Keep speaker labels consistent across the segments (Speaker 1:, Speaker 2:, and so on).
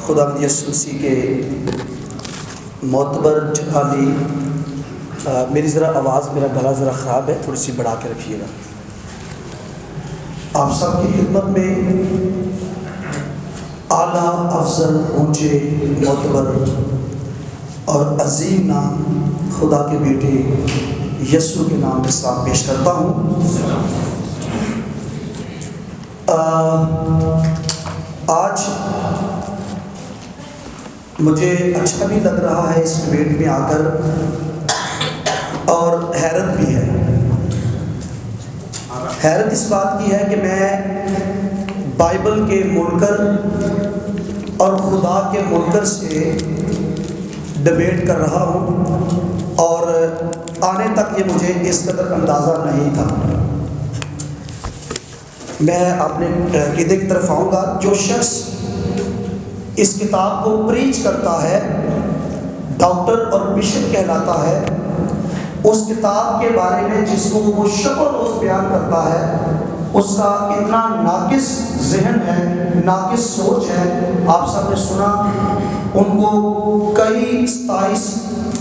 Speaker 1: خداوند یسوع مسیح کے معتبر جلالی میری ذرا آواز، میرا گلا ذرا خراب ہے، تھوڑی سی بڑھا کے رکھیے گا۔ آپ سب کی خدمت میں اعلیٰ افضل اونچے معتبر اور عظیم نام خدا کے بیٹے یسوع کے نام میں سلام پیش کرتا ہوں۔ آج مجھے اچھا بھی لگ رہا ہے اس ڈیبیٹ میں آ کر، اور حیرت بھی ہے۔ حیرت اس بات کی ہے کہ میں بائبل کے منکر اور خدا کے منکر سے ڈیبیٹ کر رہا ہوں، اور آنے تک یہ مجھے اس قدر اندازہ نہیں تھا۔ میں اپنے عقیدے کی طرف آؤں گا۔ جو شخص اس کتاب کو پریچ کرتا ہے، ڈاکٹر اور بشپ کہلاتا ہے، اس کتاب کے بارے میں جس کو وہ شب و روز بیان کرتا ہے، اس کا اتنا ناقص ذہن ہے، ناقص سوچ ہے۔ آپ سب نے سنا، ان کو کئی 27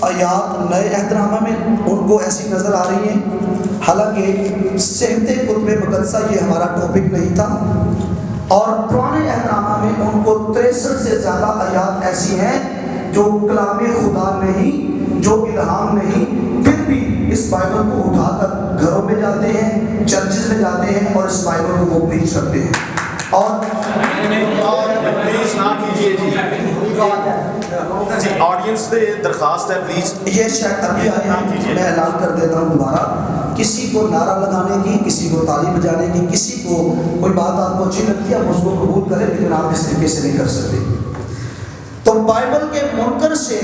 Speaker 1: آیات نئے عہد نامہ میں ان کو ایسی نظر آ رہی ہیں، حالانکہ صحت کتب مقدسہ یہ ہمارا ٹاپک نہیں تھا، اور پرانے عہد نامہ میں ان کو 63 سے زیادہ آیات ایسی ہیں جو کلام خدا نہیں، جو الہام نہیں، پھر بھی اس بائبل کو اٹھا کر گھروں میں جاتے ہیں، چرچز میں جاتے ہیں، اور اس بائبل کو وہ پریچ کرتے ہیں۔ اور
Speaker 2: پلیز نہ کیجیے جی، آڈینس سے درخواست ہے پلیز
Speaker 1: یہ شاید ابھی آئے ہیں، میں اعلان کر دیتا ہوں دوبارہ۔ کسی کو نعرہ لگانے کی، کسی کو تالی بجانے کی، کسی کو کوئی بات آپ کو اچھی لگتی ہے آپ اس کو قبول کریں، لیکن آپ اس طریقے سے نہیں کر سکتے۔ تو بائبل کے منکر سے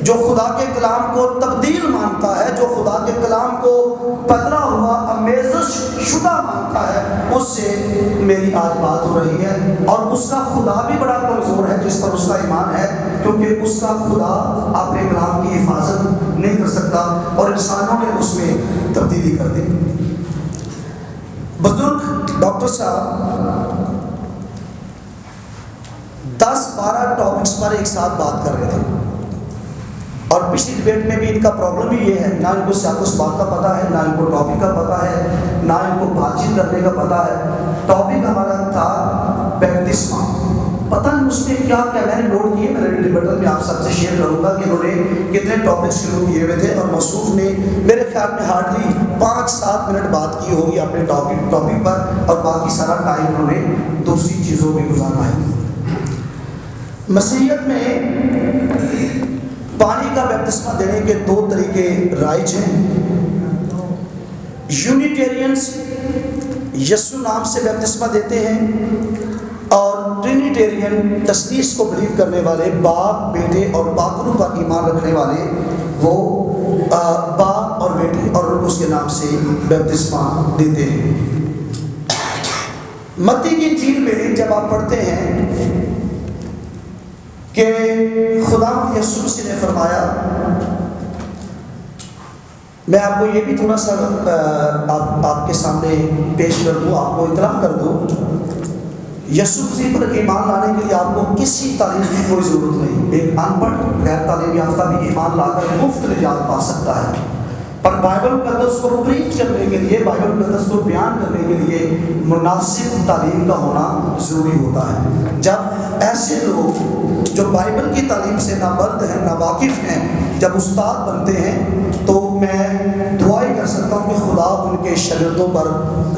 Speaker 1: جو خدا کے کلام کو تبدیل مانتا ہے، جو خدا کے کلام کو بدلا ہوا امیزش شدہ مانتا ہے، اس سے میری آج بات ہو رہی ہے۔ اور اس کا خدا بھی بڑا کمزور ہے جس پر اس کا ایمان ہے، کیونکہ اس کا خدا اپنے کلام کی حفاظت نہیں کر سکتا، اور انسانوں نے اس میں تبدیلی کر دی۔ بزرگ ڈاکٹر صاحب 10-12 ٹاپکس پر ایک ساتھ بات کر رہے تھے، اور پچھلی ڈیبیٹ میں بھی ان کا پرابلم ہی یہ ہے، نہ ان کو سیاق و سباق کا پتہ ہے، نہ ان کو ٹاپک کا پتہ ہے، نہ ان کو بات چیت کرنے کا پتہ ہے۔ ٹاپک ہمارا تھا بیپتسمہ، پتہ نہیں اس نے کیا کیا، میں نے نوٹ کیے، میں ڈیبیٹر میں آپ سب سے شیئر کروں گا کہ انہوں نے کتنے ٹاپکس شروع کیے ہوئے تھے، اور مصروف نے میرے خیال میں ہارڈلی 5-7 منٹ بات کی ہوگی اپنے ٹاپک پر، اور باقی سارا ٹائم انہوں نے دوسری چیزوں میں گزارا ہے۔ مسیحیت میں پانی کا بیپتسمہ دینے کے 2 طریقے رائج ہیں۔ یونیٹیرینز یسوع نام سے بیپتسمہ دیتے ہیں، اور ٹرینیٹیرین تثلیث کو بلیو کرنے والے، باپ، بیٹے اور پاکرو پر ایمان رکھنے والے، وہ باپ اور بیٹے اور اس کے نام سے بیپتسمہ دیتے ہیں۔ متی کی انجیل میں جب آپ پڑھتے ہیں کہ خداوند یسوع مسیح نے فرمایا، میں آپ کو یہ بھی تھوڑا سا آپ کے سامنے پیش کر دوں، آپ کو اطلاع کر دوں، یسوع مسیح پر ایمان لانے کے لیے آپ کو کسی تعلیم کی کوئی ضرورت نہیں۔ ایک ان پڑھ غیر تعلیم یافتہ بھی ایمان لا کر مفت نجات پا سکتا ہے، پر بائبل مقدس کو پریچ کرنے کے لیے، بائبل مقدس کو بیان کرنے کے لیے مناسب تعلیم کا ہونا ضروری ہوتا ہے۔ جب ایسے لوگ جو بائبل کی تعلیم سے نہ بلد ہیں، نہ واقف ہیں، جب استاد بنتے ہیں، تو میں دعا ہی کر سکتا ہوں کہ خدا ان کے شاگردوں پر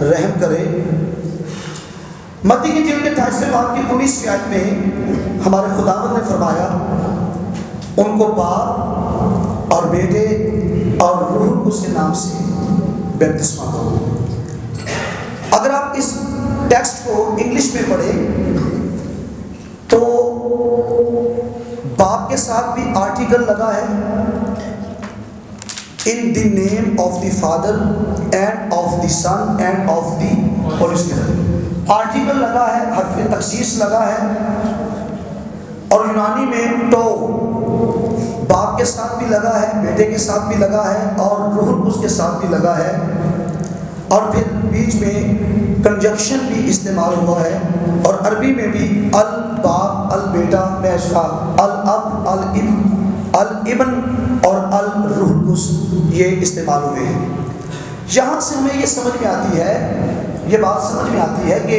Speaker 1: رحم کرے۔ متی کی انجیل کے 28 باب کی 19 آیت میں ہمارے خداوند نے فرمایا، ان کو باپ اور بیٹے اور روح القدس کے نام سے بیپتسمہ دو۔ اگر آپ اس ٹیکسٹ کو انگلش میں پڑھیں تو باپ کے ساتھ بھی آرٹیکل لگا ہے، in the name of the father and of the son and of the holy spirit, article لگا ہے، حرف تخصیص لگا ہے، اور یونانی میں تو باپ کے ساتھ بھی لگا ہے، بیٹے کے ساتھ بھی لگا ہے، اور روح القدس کے ساتھ بھی لگا ہے، اور پھر بیچ میں کنجکشن بھی استعمال ہوا ہے، اور عربی میں بھی الباب، البیٹا، الاب، الابن اور الروح القدس یہ استعمال ہوئے ہیں۔ یہاں سے ہمیں یہ سمجھ میں آتی ہے، یہ بات سمجھ میں آتی ہے کہ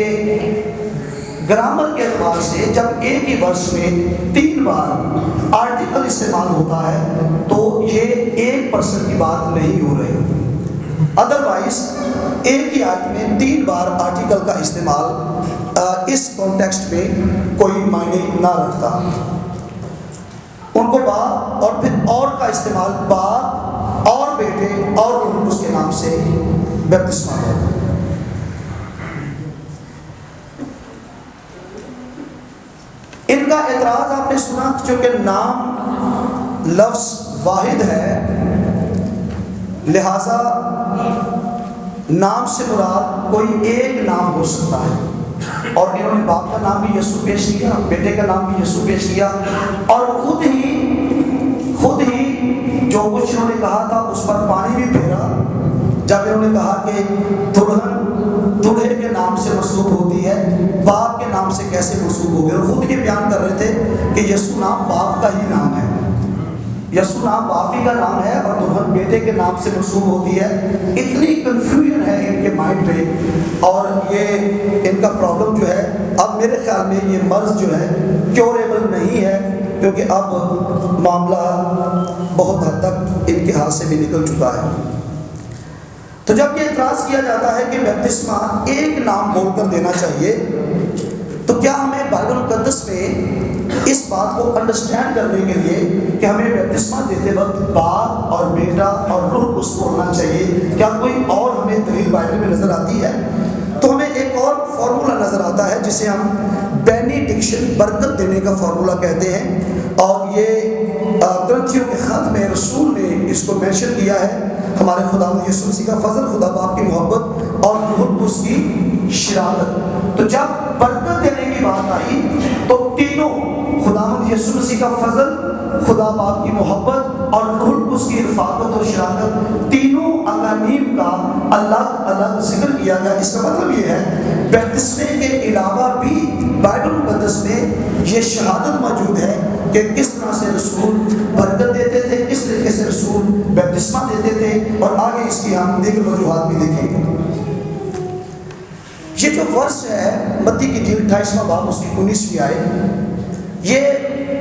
Speaker 1: گرامر کے اعتبار سے جب ایک ہی ورس میں 3 بار آرٹیکل استعمال ہوتا ہے تو یہ ایک پرسن کی بات نہیں ہو رہی، ادروائز ایک ہی آیت میں 3 بار آرٹیکل کا استعمال اس کانٹیکسٹ میں کوئی معنی نہ رکھتا۔ ان کو باپ اور پھر اور کا استعمال باپ اور بیٹے اور اس کے نام سے بپتسمہ ہے۔ ان کا اعتراض آپ نے سنا، چونکہ نام لفظ واحد ہے لہذا نام سے مراد کوئی ایک نام ہو سکتا ہے، اور انہوں نے باپ کا نام بھی یسوع پیش کیا، بیٹے کا نام بھی یسوع پیش کیا، اور خود ہی جو کچھ انہوں نے کہا تھا اس پر پانی بھی پھیرا جب انہوں نے کہا کہ دلہن دلہے کے نام سے منسوب ہوتی ہے، باپ کے نام سے کیسے منسوب ہو گئی، اور خود یہ بیان کر رہے تھے کہ یسوع نام باپ کا ہی نام ہے، یسوع نام باپ ہی کا نام ہے اور دلہن بیٹے کے نام سے منسوب ہوتی ہے۔ اتنی کنفیوژن ہے ان کے مائنڈ میں، اور یہ ان کا پرابلم جو ہے اب میرے خیال میں یہ مرض جو ہے کیوریبل نہیں ہے، کیونکہ اب معاملہ بہت حد تک ان کے ہاتھ سے بھی نکل چکا ہے۔ تو جب یہ اعتراض کیا جاتا ہے کہ بپتسمہ ایک نام بول کر دینا چاہیے، تو کیا ہمیں بائبل مقدس میں اس بات کو انڈرسٹینڈ کرنے کے لیے کہ ہمیں بپتسمہ دیتے وقت باپ اور بیٹا اور روح القدس بولنا چاہیے، کیا کوئی اور ہمیں دلیل بائبل میں نظر آتی ہے؟ تو ہمیں ایک اور فارمولا نظر آتا ہے جسے ہم بینیڈکشن، برکت دینے کا فارمولا کہتے ہیں، اور یہ کرنتھیوں کے خط میں رسول نے اس کو مینشن کیا ہے۔ ہمارے خدا یسوع مسیح کا فضل، خدا باپ کی محبت اور روح القدس کی شراکت۔ تو جب برکت دینے کی بات آئی تو تینوں، خداوند یسوع مسیح کا فضل، خدا باپ کی محبت اور روح القدس کی رفاقت اور شراکت، تینوں اقانیم کا الگ الگ ذکر کیا گیا۔ اس کا مطلب یہ ہے بپتسمے کے علاوہ بھی بائبل مقدس میں یہ شہادت موجود ہے کہ کس طرح سے رسول برکت دیتے تھے، کس طریقے سے رسول بپتسمہ دیتے تھے، اور آگے اس کی ہم دیگر وجوہات بھی دیکھیں گے۔ یہ جو ورس ہے متی کی انجیل 28واں باب اس کی 19ویں آیت، یہ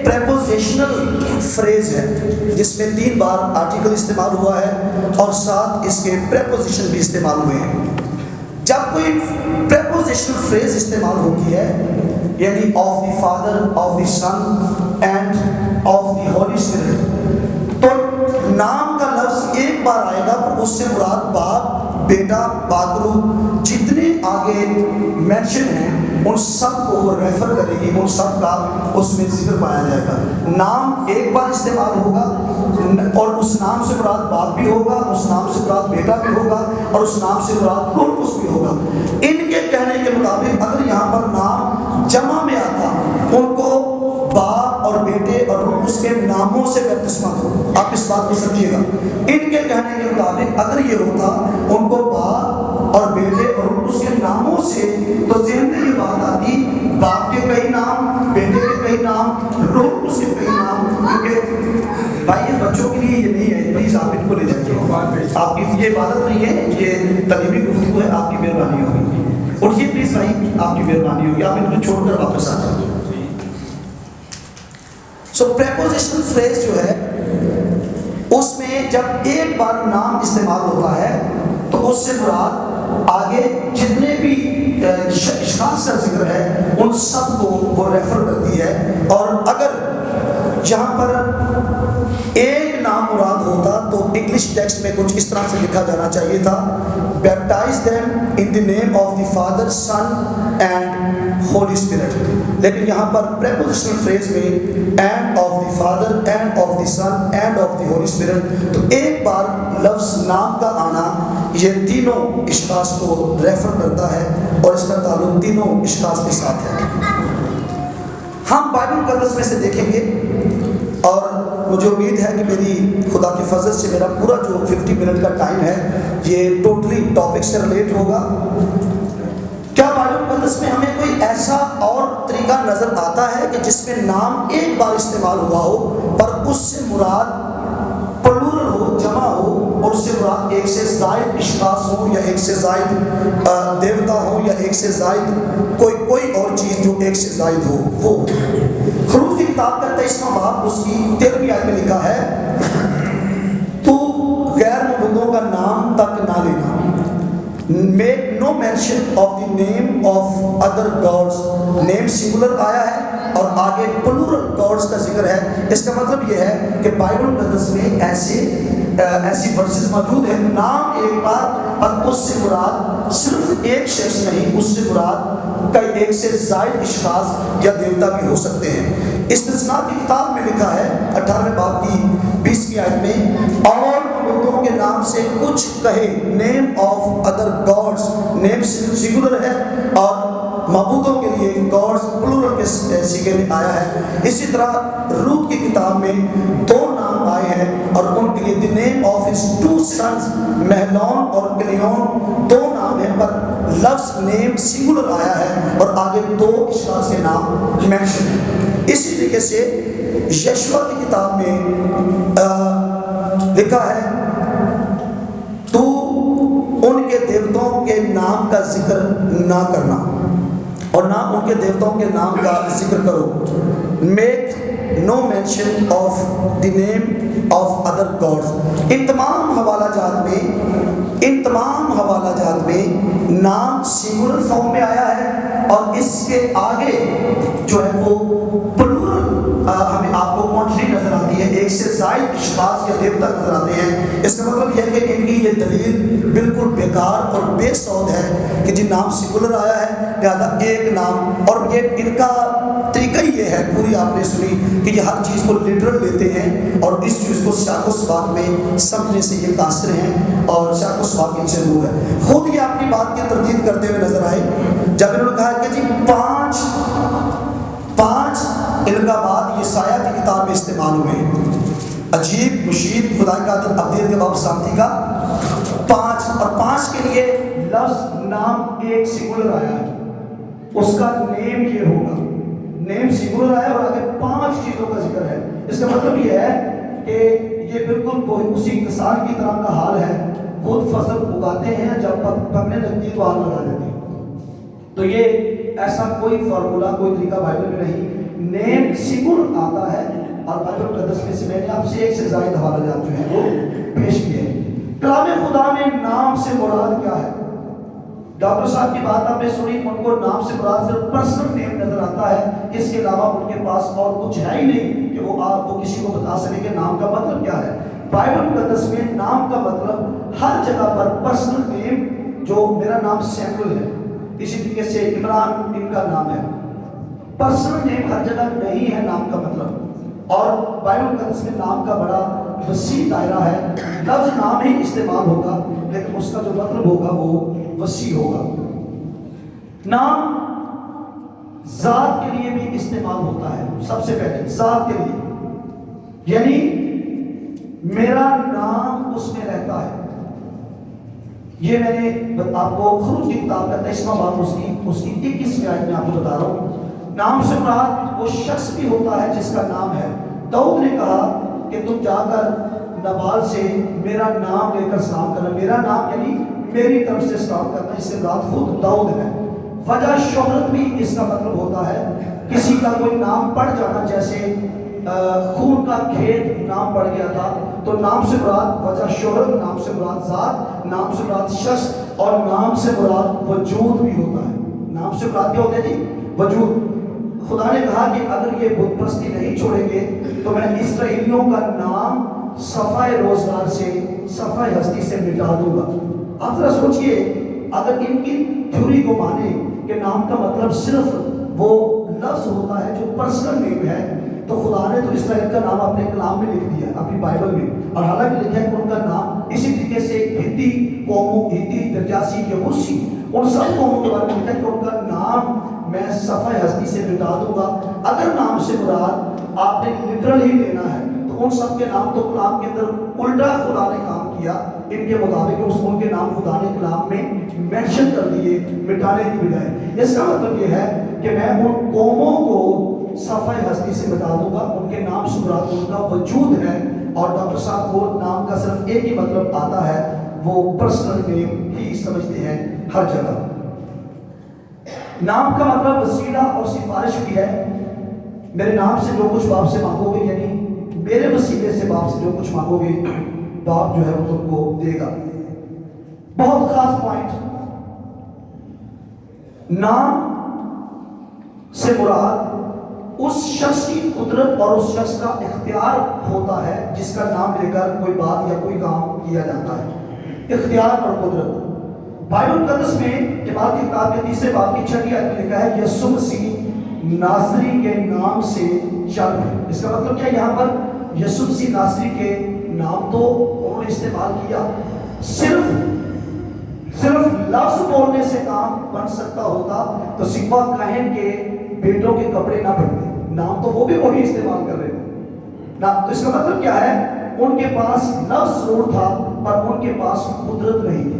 Speaker 1: پریپوزیشنل فریز ہے جس میں 3 بار آرٹیکل استعمال ہوا ہے اور ساتھ اس کے پریپوزیشن بھی استعمال ہوئے ہیں۔ جب کوئی پریپوزیشنل فریز استعمال ہوتی ہے، یعنی of the father, of the son and of the holy spirit, تو نام کا لفظ ایک بار آئے گا پر اس سے مراد باپ، بیٹا، بادرو، جتنے آگے مینشن ہیں ان سب کو وہ ریفر کرے گی، ان سب کا اس میں ذکر پایا جائے گا۔ نام ایک بار استعمال ہوگا اور اس نام سے مراد باپ بھی ہوگا، اس نام سے مراد بیٹا بھی ہوگا، اور اس نام سے مراد روح القدس بھی ہوگا۔ ان کے کہنے کے مطابق اگر یہاں پر نام جمع میں آتا، ان کو باپ اور بیٹے اور روح القدس کے ناموں سے بپتسمہ دو۔ آپ اس بات کو سمجھیے گا، ان کے کہنے کے مطابق اگر یہ ہوتا ان کو باپ اور بیٹے اور روح القدس کے ناموں سے، تو ذہن میں یہ بات آتی باپ کے کئی نام، بیٹے کے کئی نام، روح القدس کے کئی نام، کیونکہ بھائی بچوں کے لیے یہ نہیں ہے، پلیز آپ ان کو لے جائیے، آپ کی یہ عبادت نہیں ہے، یہ تعلیمی گفتگو ہے، آپ کی مہربانی ہوگی، اٹھیے پلیز بھائی، آپ کی مہربانی ہوگی، آپ ان کو چھوڑ کر واپس آ جائیں۔ سو پریپوزیشنل فریز جو ہے اس میں جب ایک بار نام استعمال ہوتا ہے تو اس سے مراد آگے جتنے بھی اشخاص کا ذکر ہے ان سب کو وہ ریفر کرتی ہے، اور اگر جہاں پر ایک نام مراد ہوتا تو انگلش ٹیکسٹ میں کچھ اس طرح سے لکھا جانا چاہیے تھا، baptize them in the name of the father, son and holy spirit, لیکن یہاں پر پریپوزیشنل فریز میں and of the father, and of the son, and of the holy spirit, تو ایک بار لفظ نام کا آنا یہ تینوں اشخاص کو ریفر کرتا ہے اور اس کا تعلق تینوں اشخاص کے ساتھ ہے۔ ہم بائبل مقدس میں سے دیکھیں گے، اور مجھے امید ہے کہ میری خدا کے فضل سے میرا پورا جو 50 منٹ کا ٹائم ہے یہ ٹوٹلی ٹاپک سے ریلیٹ ہوگا۔ مقدس میں ہمیں کوئی ایسا اور طریقہ نظر آتا ہے کہ جس میں نام ایک بار استعمال ہوا ہو پر اس سے مراد پلورل ہو، جمع ہو، اور اس سے مراد ایک سے زائد اشخاص ہو یا ایک سے زائد دیوتا ہو یا ایک سے زائد کوئی اور چیز جو ایک سے زائد ہو وہ۔ خروج کی کتاب کا 23واں باب اس کی 13ویں آیت میں لکھا ہے تو غیر معبودوں کا نام تک نہ لینا، make no mention of the name of other gods۔ name singular آیا ہے اور آگے plural gods کا ذکر ہے۔ اس کا مطلب یہ ہے کہ بائبل مقدس میں ایسی ورسز موجود ہیں، نام ایک بار اور اس سے مراد صرف ایک شخص نہیں، اس سے مراد کئی ایک سے زائد اشخاص یا دیوتا بھی ہو سکتے ہیں۔ استثناء کی کتاب میں لکھا ہے 18ویں باب کی 20ویں آیت میں، اور معبودوں کے نام سے کچھ کہے، name of other gods, name singular ہے اور معبودوں کے لیے گاڈس پلورل کے سیغے میں آیا ہے۔ اسی طرح روت کی کتاب میں 2 نام آئے ہیں اور ان کے لیے دی نیم آف ہز 2 سنز، مہلون اور کلیون 2 نام ہیں پر لفظ نیم سنگولر آیا ہے اور آگے 2 اشخاص کے نام مینشن ہیں۔ اسی طریقے سے یشوع کی کتاب میں لکھا ہے تو ان کے دیوتاؤں کے نام کا ذکر نہ کرنا اور نہ ان کے دیوتاؤں کے نام کا ذکر کرو، make no mention of the name of other gods. ان تمام حوالہ جات میں نام سنگولر فارم میں آیا ہے اور اس کے آگے جو ہے وہ پلورل ہمیں آپ کو کوانٹٹی نظر آتی ہے، ایک سے زائد اشخاص یا دیوتا نظر آتے ہیں۔ اس کا مطلب یہ ہے کہ ان کی یہ دلیل بالکل بیکار اور بے سود ہے کہ جی نام سنگولر آیا ہے لہذا ایک نام، اور یہ ان کا طریقہ یہ ہے، پوری آپ نے سنی کہ یہ ہر چیز کو لٹرل لیتے ہیں اور اس چیز کو سیاق و سباق میں سمجھنے سے یہ قاصر ہیں اور سیاق و سباق ان سے دور ہے۔ خود یہ اپنی بات کی تردید کرتے ہوئے نظر آئے جب انہوں نے کہا کہ جی پانچ القابات یہ سایہ کی کتاب میں استعمال ہوئے ہیں، عجیب، مشید، خدا کا ابدیت کے باب سامتی کا 5 اور 5 کے لیے لفظ نام ایک سنگولر آیا ہے، اس کا نیم یہ ہوگا، نیم سنگولر آیا اور آگے 5 چیزوں کا ذکر ہے۔ اس کا مطلب یہ ہے کہ یہ بالکل کوئی اسی کسان کی طرح کا حال ہے، خود فصل اگاتے ہیں جب پکنے لگتی ہے تو آگ لگا دیتے ہیں۔ تو یہ ایسا کوئی فارمولا، کوئی طریقہ بائبل میں نہیں، نیم سنگولر آتا ہے اور بائبل مقدس میں سے میں نے آپ سے ایک سے زائد حوالہ جات جو ہیں وہ پیش کیے ہیں۔ کلام خدا میں نام سے مراد کیا ہے؟ ڈاکٹر صاحب کی بات آپ نے سنی، ان کو نام سے مراد صرف پرسنل نیم نظر آتا ہے، اس کے علاوہ ان کے پاس اور کچھ ہے ہی نہیں کہ وہ آپ کو کسی کو بتا سکے کہ نام کا مطلب کیا ہے۔ بائبل مقدس میں نام کا مطلب ہر جگہ پر پرسنل نیم، جو میرا نام سیمول ہے، اسی طریقے سے عمران ان کا نام ہے، پرسنل نیم ہر جگہ نہیں ہے نام کا مطلب، اور بائبل مقدس میں نام کا بڑا وسیع دائرہ ہے، لفظ نام ہی استعمال ہوگا لیکن اس کا جو مطلب ہوگا وہ وسیع ہوگا۔ نام ذات کے لیے بھی استعمال ہوتا ہے، سب سے پہلے ذات کے لیے، یعنی میرا نام اس میں رہتا ہے۔ یہ میں نے آپ کو خروج کی کتاب کا 23واں باب اس کی 21ویں آیت میں آپ کو بتا رہا ہوں۔ نام سے مراد وہ شخص بھی ہوتا ہے جس کا نام ہے۔ داؤد نے کہا کہ تم جا کر نبال سے میرا نام لے کر سلام کرنا، میرا نام یعنی میری طرف سے سلام کرنا، اس سے مراد خود داؤد ہے۔ وجہ شہرت بھی اس کا مطلب ہوتا ہے، کسی کا کوئی نام پڑ جانا، جیسے خون کا کھیت نام پڑ گیا تھا تو نام سے مراد وجہ شہرت، نام سے مراد ذات، نام سے مراد شخص، اور نام سے مراد وجود بھی ہوتا ہے۔ نام سے مراد کیا ہوتا ہے جی؟ وجود۔ خدا نے کہا کہ اگر یہ بت پرستی نہیں چھوڑیں گے تو میں اسرائیلیوں کا نام صفحہ روزگار سے، صفحہ ہستی سے مٹا دوں گا۔ آپ ذرا سوچئے، اگر ان کی تھیوری کو مانیں کہ نام کا مطلب صرف وہ لفظ ہوتا ہے جو پرسنل نیم ہے، تو خدا نے تو اسرائیل کا نام اپنے کلام میں لکھ دیا، اپنی بائبل میں، اور حالانکہ لکھا ہے کہ ان کا نام اسی طریقے سے ہتی قوموں، ہتی، درجاسی، یبوسی، ان سب قوموں کے بارے میں لکھا ہے کہ ان کا نام میں صفحہ ہستی سے مٹا دوں گا۔ اگر نام سے مراد آپ نے لٹرل ہی لینا ہے تو ان سب کے نام تو کلام کے اندر الٹا خدا نے کام کیا۔ کیا ان کے مطابق ان کے نام خدا نے کلام میں مینشن کر دیے مٹانے کی بجائے۔ اس کا مطلب یہ ہے کہ میں ان قوموں کو صفحہ ہستی سے مٹا دوں گا، ان کے نام شمارات ان کا وجود ہے، اور ڈاکٹر صاحب کو نام کا صرف ایک ہی مطلب آتا ہے، وہ پرسنل نیم ہی سمجھتے ہیں ہر جگہ۔ نام کا مطلب وسیلہ اور سفارش بھی ہے۔ میرے نام سے جو کچھ باپ سے مانگو گے، یعنی میرے وسیلے سے باپ سے جو کچھ مانگو گے، باپ جو ہے وہ تم کو دے گا۔ بہت خاص پوائنٹ، نام سے مراد اس شخص کی قدرت اور اس شخص کا اختیار ہوتا ہے جس کا نام لے کر کوئی بات یا کوئی کام کیا جاتا ہے۔ اختیار اور قدرت بائبل مقدس میں اعمال کی کتاب کے 30 باب کی 6 آیت میں لکھا ہے یسوع مسیح ناصری کے نام سے چل۔ اس کا مطلب کیا ہے؟ یہاں پر یسوع مسیح ناصری کے نام تو انہوں نے استعمال کیا، صرف لفظ بولنے سے کام بن سکتا ہوتا تو سکھوا کاہن کے بیٹوں کے کپڑے نہ پہنتے، نام تو وہ بھی وہی استعمال کر رہے تھے نا۔ تو اس کا مطلب کیا ہے؟ ان کے پاس لفظ ضرور تھا پر ان کے پاس قدرت نہیں تھی۔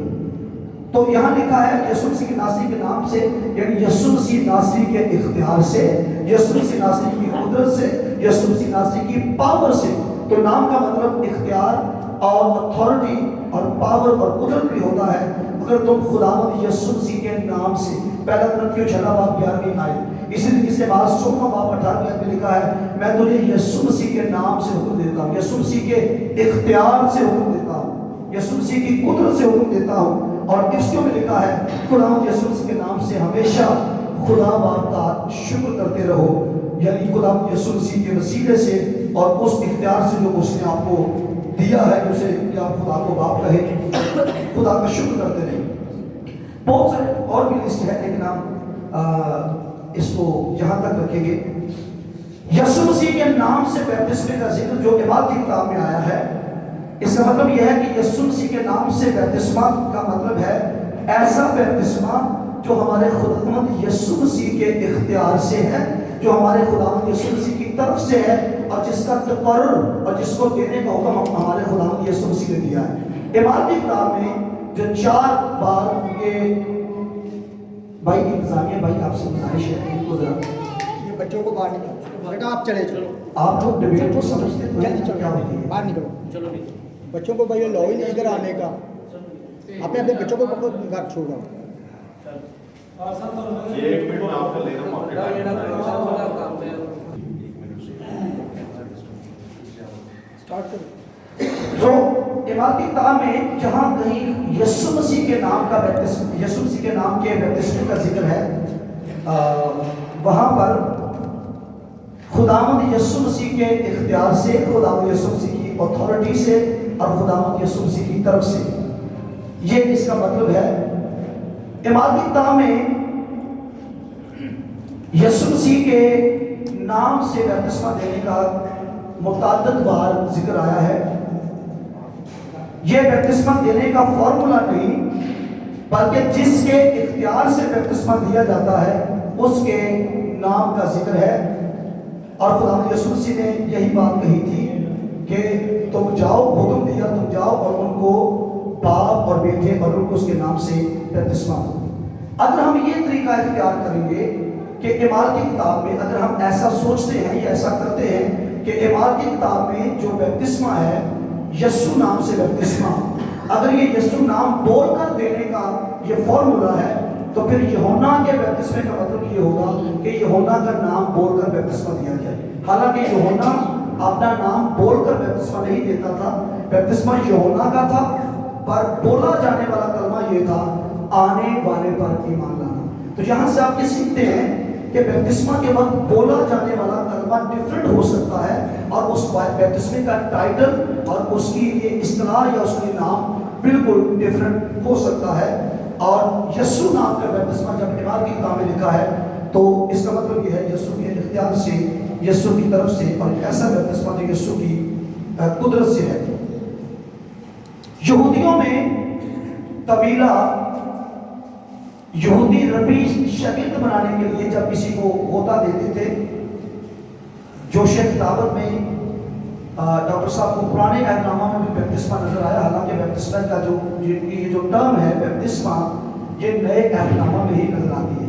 Speaker 1: تو یہاں لکھا ہے یسوع مسیح ناصری کے نام سے، یعنی یسوع مسیح ناصری کے اختیار سے، یسوع مسیح ناصری کی قدرت سے، یسوع مسیح ناصری کی پاور سے۔ تو نام کا مطلب اختیار اور اتھارٹی اور پاور اور قدرت بھی ہوتا ہے۔ اگر تم خداوند یسوع مسیح کے نام سے، پہلا کرنتیوں 6 باب 11 آیت، اسی طریقے سے بعض 16 باب 18 میں لکھا ہے میں تجھے یسوع مسیح کے نام سے حکم دیتا ہوں، یسوع مسیح کے اختیار سے حکم دیتا ہوں، یسوع مسیح کی قدرت سے حکم دیتا ہوں۔ اور اس میں لکھا ہے خداوند یسوع مسیح کے نام سے ہمیشہ خدا باپ کا شکر کرتے رہو، یعنی خداوند یسوع مسیح کے وسیلے سے اور اس اختیار سے جو اس نے آپ کو دیا ہے، جسے کہ آپ خدا کو باپ کہیں، خدا کا شکر کرتے رہیں۔ بہت سارے اور بھی لسٹ ہے لیکن ہم اس کو یہاں تک رکھیں گے۔ یسوع مسیح کے نام سے بیپتسمے کا ذکر جو اعمال کی کتاب میں آیا ہے، اس کا مطلب یہ ہے کہ یسوع مسیح کے نام سے بیپتسمہ کا مطلب ہے ایسا بیپتسمہ جو ہمارے خداوند یسوع مسیح کے اختیار سے ہے، جو ہمارے خداوند یسوع مسیح کی طرف سے ہے، اور جس کا تقرر اور جس کو دینے کا حکم ہمارے خداوند یسوع مسیح نے دیا ہے۔ اعمال کی کتاب میں جو 4 بار یہ بھائی انتظامیہ بھائی آپ سے گزارش ہے ان کو ذرا
Speaker 3: یہ بچوں کو باہر نکلو بیٹا، آپ چلے چلو،
Speaker 1: آپ لوگ ڈیبیٹ کو سمجھتے ہیں
Speaker 3: جلدی چلو،
Speaker 1: کیا ہوتی ہے؟
Speaker 3: باہر نکلو، چلو بچوں کو بھائی لو ہی نہیں ادھر آنے کا، آپ نے اپنے بچوں کو پکڑ گھر چھوڑا۔
Speaker 2: یہ 1 منٹ میں آپ کا لے رہا ہوں،
Speaker 3: اسٹارٹ کرو۔
Speaker 1: تو اعمال کی کتاب میں جہاں کہیں یسوع مسیح کے نام کا یسوع مسیح کے نام کے بیپتسمے کا ذکر ہے، وہاں پر خداوند یسوع مسیح کے اختیار سے، خداوند یسوع مسیح کی اتھارٹی سے اور خداوند یسوع مسیح کی طرف سے، یہ اس کا مطلب ہے۔ اعمال کی کتاب میں یسوع مسیح کے نام سے بیپتسمہ دینے کا متعدد بار ذکر آیا ہے۔ یہ بیپتسمہ دینے کا فارمولا نہیں بلکہ جس کے اختیار سے بیپتسمہ دیا جاتا ہے اس کے نام کا ذکر ہے، اور خداوند یسوع مسیح نے یہی بات کہی تھی کہ تم جاؤ، حکم دیا تم جاؤ اور ان کو باپ اور بیٹے اور ان کو اس کے نام سے بیپتسمہ دو۔ اگر ہم یہ طریقہ اختیار کریں گے کہ اعمال کی کتاب میں اگر ہم ایسا سوچتے ہیں یا ایسا کرتے ہیں کہ اعمال کی کتاب میں جو بیپتسمہ ہے یسوع نام سے بیپتسمہ، اگر یہ یسوع نام بول کر دینے کا یہ فارمولا ہے تو پھر یوحنا کے بیپتسمے کا مطلب یہ ہوگا کہ یوحنا کا نام بول کر بیپتسمہ دیا جائے۔ حالانکہ یوحنا اپنا نام بول کر بیپتسمہ نہیں دیتا تھا، بیپتسمہ یوحنا کا تھا، پر بولا جانے والا کلمہ یہ تھا آنے والے پر ایمان لانا۔ تو یہاں سے آپ یہ سیکھتے ہیں کہ بیپتسمہ کے وقت بولا جانے والا کلمہ ڈیفرنٹ ہو سکتا ہے، اور اس بیپتسمے کا ٹائٹل اور اس کی یہ اصطلاح یا اس کے نام بالکل ڈیفرنٹ ہو سکتا ہے۔ اور یسوع نام کا بیپتسمہ جب اعمال کی کتاب میں لکھا ہے تو اس کا مطلب یہ ہے یسوع کے اختیار سے، یسوع کی طرف سے، اور ایسا بیپتسمہ جو یسوع کی قدرت سے ہے۔ یہودیوں میں قبیلہ یہودی ربی شگرد بنانے کے لیے جب کسی کو غوطہ دیتے تھے، جوش خطابت میں ڈاکٹر صاحب کو پرانے عہد نامہ میں بھی بیپتسمہ نظر آیا، حالانکہ بیپتسمہ کا یہ جو ٹرم ہے بیپتسمہ، یہ نئے عہد نامہ میں ہی نظر آتی ہے۔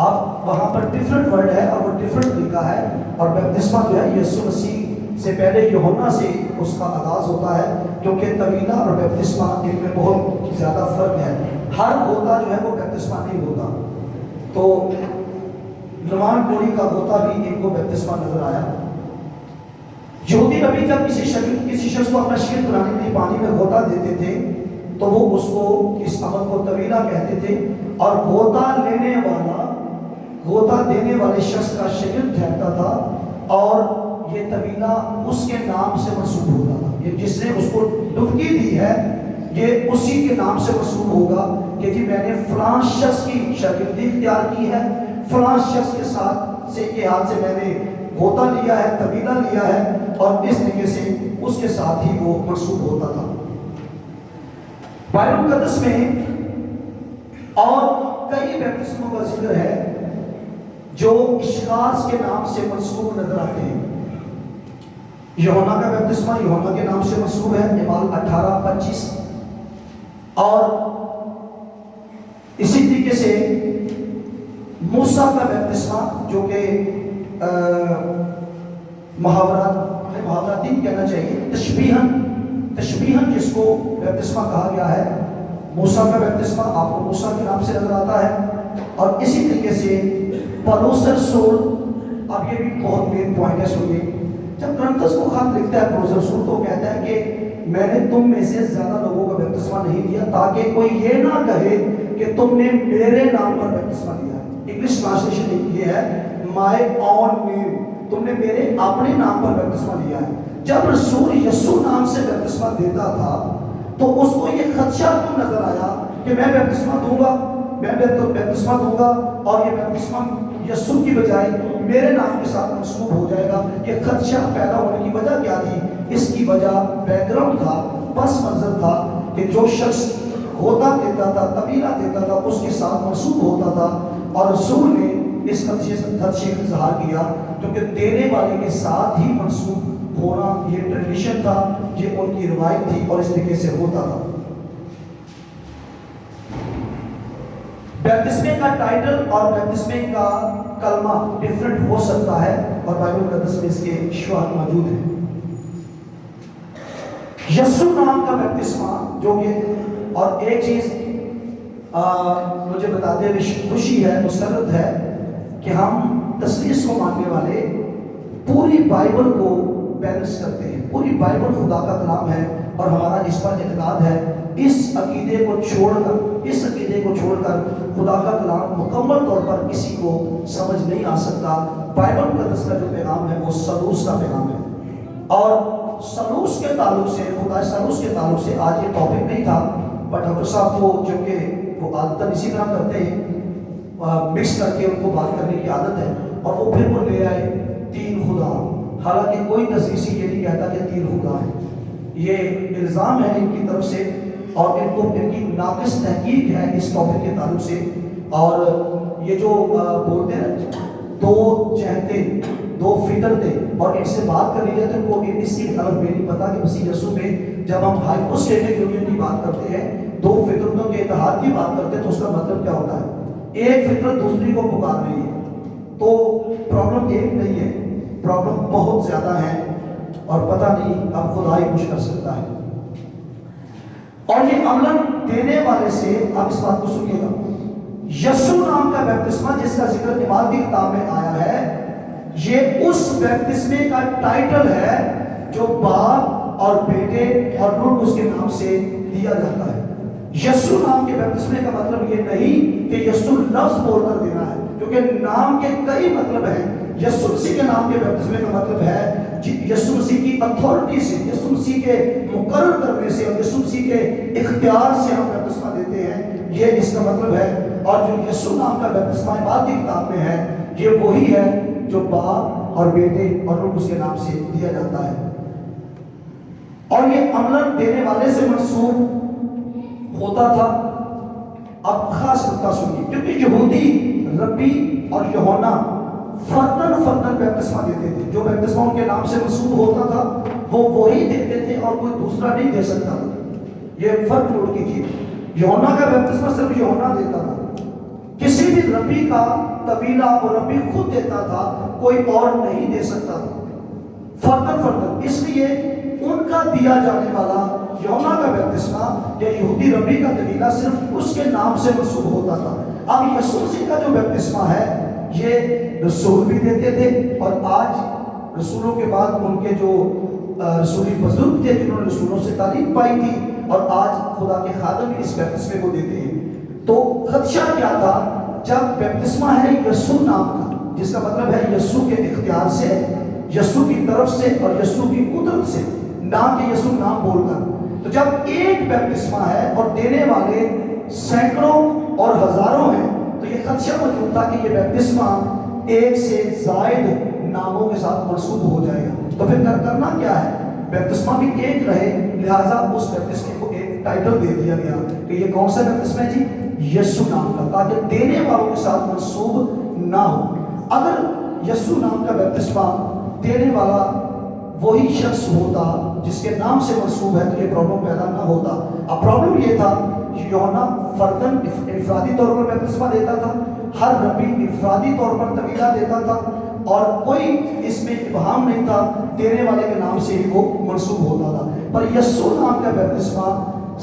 Speaker 1: آپ وہاں پر ڈفرنٹ ورڈ ہے اور وہ ڈفرنٹ لکھا ہے، اور بیپتسمہ جو ہے یسوع مسیح سے پہلے یوحنا سے اس کا آغاز ہوتا ہے، کیونکہ طویلہ اور بیپتسمہ ان میں بہت زیادہ فرق ہے۔ ہر غوطہ جو ہے وہ بیپتسمہ نہیں ہوتا، تو نوان کوڑی کا غوطہ بھی ان کو بیپتسمہ نظر آیا۔ یہودی نبی جب کسی شخص کو اپنا شگرد بنانے کے لیے پانی میں غوطہ دیتے تھے تو وہ اس کو اس عمل کو طویلہ کہتے تھے، اور غوطہ دینے والے شخص کا شگرد ٹھہرتا تھا، اور یہ طویلہ اس کے نام سے منسوب ہوتا تھا۔ یہ جس نے اس کو ڈبکی دی ہے یہ اسی کے نام سے منسوب ہوگا کہ جی میں نے فلاں شخص کی شاگردی اختیار کی ہے، فلاں شخص کے ساتھ سے کے ہاتھ سے میں نے غوطہ لیا ہے، طویلہ لیا ہے، اور اس طریقے سے اس کے ساتھ ہی وہ منسوب ہوتا تھا۔ بائبل مقدس میں اور کئی بیپتسموں کا ذکر ہے جو اشخاص کے نام سے منسوب نظر آتے ہیں۔ یوحنا کا بیپتسمہ یوحنا کے نام سے منسوب ہے، اعمال 18:25، اور اسی طریقے سے موسیٰ کا بیپتسمہ جو کہ محاورات نہیں کہنا چاہیے، تشبیہن جس کو بیپتسمہ کہا گیا ہے، موسیٰ کا بیپتسمہ آپ کو موسیٰ کے نام سے نظر آتا ہے۔ اور اسی طریقے سے پولس رسول، اب یہ بھی بہت مین پوائنٹ ہے، سنیے، جب کرنتھس کو خط لکھتا ہے پولس رسول تو کہتا ہے کہ میں نے تم میں سے زیادہ لوگوں کا بیپتسمہ نہیں دیا تاکہ کوئی یہ نہ کہے کہ تم نے میرے نام پر بیپتسمہ دیا ہے۔ انگلش ٹرانسلیشن یہ ہے مائی آن نیم، تم نے میرے اپنے نام پر بیپتسمہ دیا ہے۔ جب رسول یسوع نام سے بیپتسمہ دیتا تھا تو اس کو یہ خدشہ کیوں نظر آیا کہ میں بیپتسمہ دوں گا اور یہ بیپتسمہ یسوع کی بجائے میرے نام کے ساتھ منسوب ہو جائے گا؟ یہ خدشہ پیدا ہونے کی وجہ کیا تھی؟ اس کی وجہ بیک گراؤنڈ تھا، پس منظر تھا کہ جو شخص غوطہ دیتا تھا، طویلہ دیتا تھا، اس کے ساتھ منسوب ہوتا تھا، اور رسول نے اس خدشے کا اظہار کیا، کیونکہ دینے والے کے ساتھ ہی منسوب ہونا یہ ٹریڈیشن تھا، یہ ان کی روایت تھی، اور اس طریقے سے ہوتا تھا۔ بیپتسمے کا ٹائٹل اور بیپتسمے کا کلمہ ڈیفرنٹ ہو سکتا ہے، اور بائبل مقدس میں اس کے شواہد موجود ہیں۔ یسوع نام کا بیپتسمہ جو کہ، اور ایک چیز مجھے بتاتے ہوئے خوشی ہے، مسرت ہے کہ ہم تثلیث کو ماننے والے پوری بائبل کو بیلنس کرتے ہیں۔ پوری بائبل خدا کا کلام ہے، اور ہمارا اس پر اعتقاد ہے۔ اس عقیدے کو چھوڑ کر خدا کا کلام مکمل طور پر کسی کو سمجھ نہیں آ سکتا۔ بائبل مقدس کا جو پیغام ہے وہ سلوس کا پیغام ہے، اور سلوس کے تعلق سے آج یہ ٹاپک نہیں تھا، پر ڈاکٹر صاحب کو چونکہ وہ عادتاً اسی طرح کرتے ہیں، مکس کر کے ان کو بات کرنے کی عادت ہے، اور وہ پھر وہ لے آئے تین خدا، حالانکہ کوئی تثلیثی یہ نہیں کہتا کہ تین خدا ہے۔ یہ الزام ہے ان کی طرف سے، اور ان کی ناقص تحقیق ہے اس ٹاپک کے تعلق سے۔ اور یہ جو بولتے ہیں دو چہتے، دو فطرتیں، اور ان سے بات کر لی جائے تو ان کو اس کی طرف میں نہیں پتا کہ مسیح یسوع میں جب ہم ہائپوسٹیٹک یونین کی بات کرتے ہیں، دو فطرتوں کے اتحاد کی بات کرتے ہیں، تو اس کا مطلب کیا ہوتا ہے؟ ایک فطرت دوسری کو پکار رہی ہے، تو پرابلم ایک نہیں ہے، پرابلم بہت زیادہ ہے، اور پتہ نہیں اب خدا ہی کچھ کر سکتا ہے۔ اور یہ عملاً دینے والے سے، آپ اس بات کو سنیے گا، یسوع نام کا بیپتسمہ جس کا ذکر اعمال کی کتاب میں آیا ہے، یہ اس بیپتسمے کا ٹائٹل ہے جو باپ اور بیٹے اور روح اس کے نام سے دیا جاتا ہے۔ یسوع نام کے بیپتسمے کا مطلب یہ نہیں کہ یسوع لفظ بول کر دینا ہے، کیونکہ نام کے کئی مطلب ہیں۔ یسوع مسیح کے نام کے بیپتسمے کا مطلب ہے یسوع مسیح کی اتھارٹی سے، یسوع مسیح کے مقرر کرنے سے، اور یسوع مسیح کے اختیار سے ہم بیپتسمہ دیتے ہیں، یہ اس کا مطلب ہے۔ اور جو یسوع نام کا بیپتسمہ اعمال کی کتاب میں ہے، یہ وہی ہے جو باپ اور بیٹے اور روح اس کے نام سے دیا جاتا ہے، اور یہ عملاً دینے والے سے منسوب ہوتا تھا۔ اب خاص نقطہ سنیے، کیونکہ یہودی ربی اور یوحنا فردن فردن بیپتسمہ دیتے تھے. جو بیپتسمہ ان کے نام سے منسوب ہوتا تھا وہ وہی دیتے تھے اور کوئی دوسرا نہیں دے سکتا تھا. یہ فرق نوٹ کیجیے. یوحنا کا بیپتسمہ صرف یوحنا دیتا تھا. کسی بھی ربی کا قبیلہ وہ ربی خود دیتا تھا, کوئی اور نہیں دے سکتا تھا. فردن فردن. اس لیے ان کا دیا جانے والا یوحنا کا بیپتسمہ یا یہودی ربی کا قبیلہ صرف اس کے نام سے منسوب ہوتا تھا. اب یسوع مسیح کا جو بیپتسمہ ہے یہ رسول بھی دیتے تھے, اور آج رسولوں کے بعد ان کے جو رسولی بزرگ تھے جنہوں نے رسولوں سے تعلیم پائی تھی, اور آج خدا کے خادم بھی اس بیپتسمے کو دیتے ہیں. تو خدشہ کیا تھا جب بیپتسمہ ہے یسوع نام کا, جس کا مطلب ہے یسوع کے اختیار سے, یسوع کی طرف سے اور یسوع کی قدرت سے, نہ کہ یسوع نام بول کر. تو جب ایک بیپتسمہ ہے اور دینے والے سینکڑوں اور ہزاروں ہیں تو یہ خدشہ موجود تھا کہ یہ بیپتسمہ ایک سے زائد ناموں کے ساتھ منسوب ہو جائے گا. تو پھر کرنا کیا ہے, بیپتسمہ بھی ایک رہے, لہٰذا اس بیپتسمے کو ایک ٹائٹل دے دیا گیا کہ یہ کون سا بیپتسمہ ہے جی, یسوع نام کا, تاکہ دینے والوں کے ساتھ منسوب نہ ہو. اگر یسوع نام کا بیپتسمہ دینے والا وہی شخص ہوتا جس کے نام سے منسوب ہے تو یہ پرابلم پیدا نہ ہوتا. اب پرابلم یہ تھا کہ یوحنا فردن انفرادی طور پر بیپتسمہ دیتا تھا, ہر نبی انفرادی طور پر طویلہ دیتا تھا, اور کوئی اس میں ابہام نہیں تھا, دینے والے کے نام سے ہی وہ منسوب ہوتا تھا. پر یسوع نام کا بیپتسمہ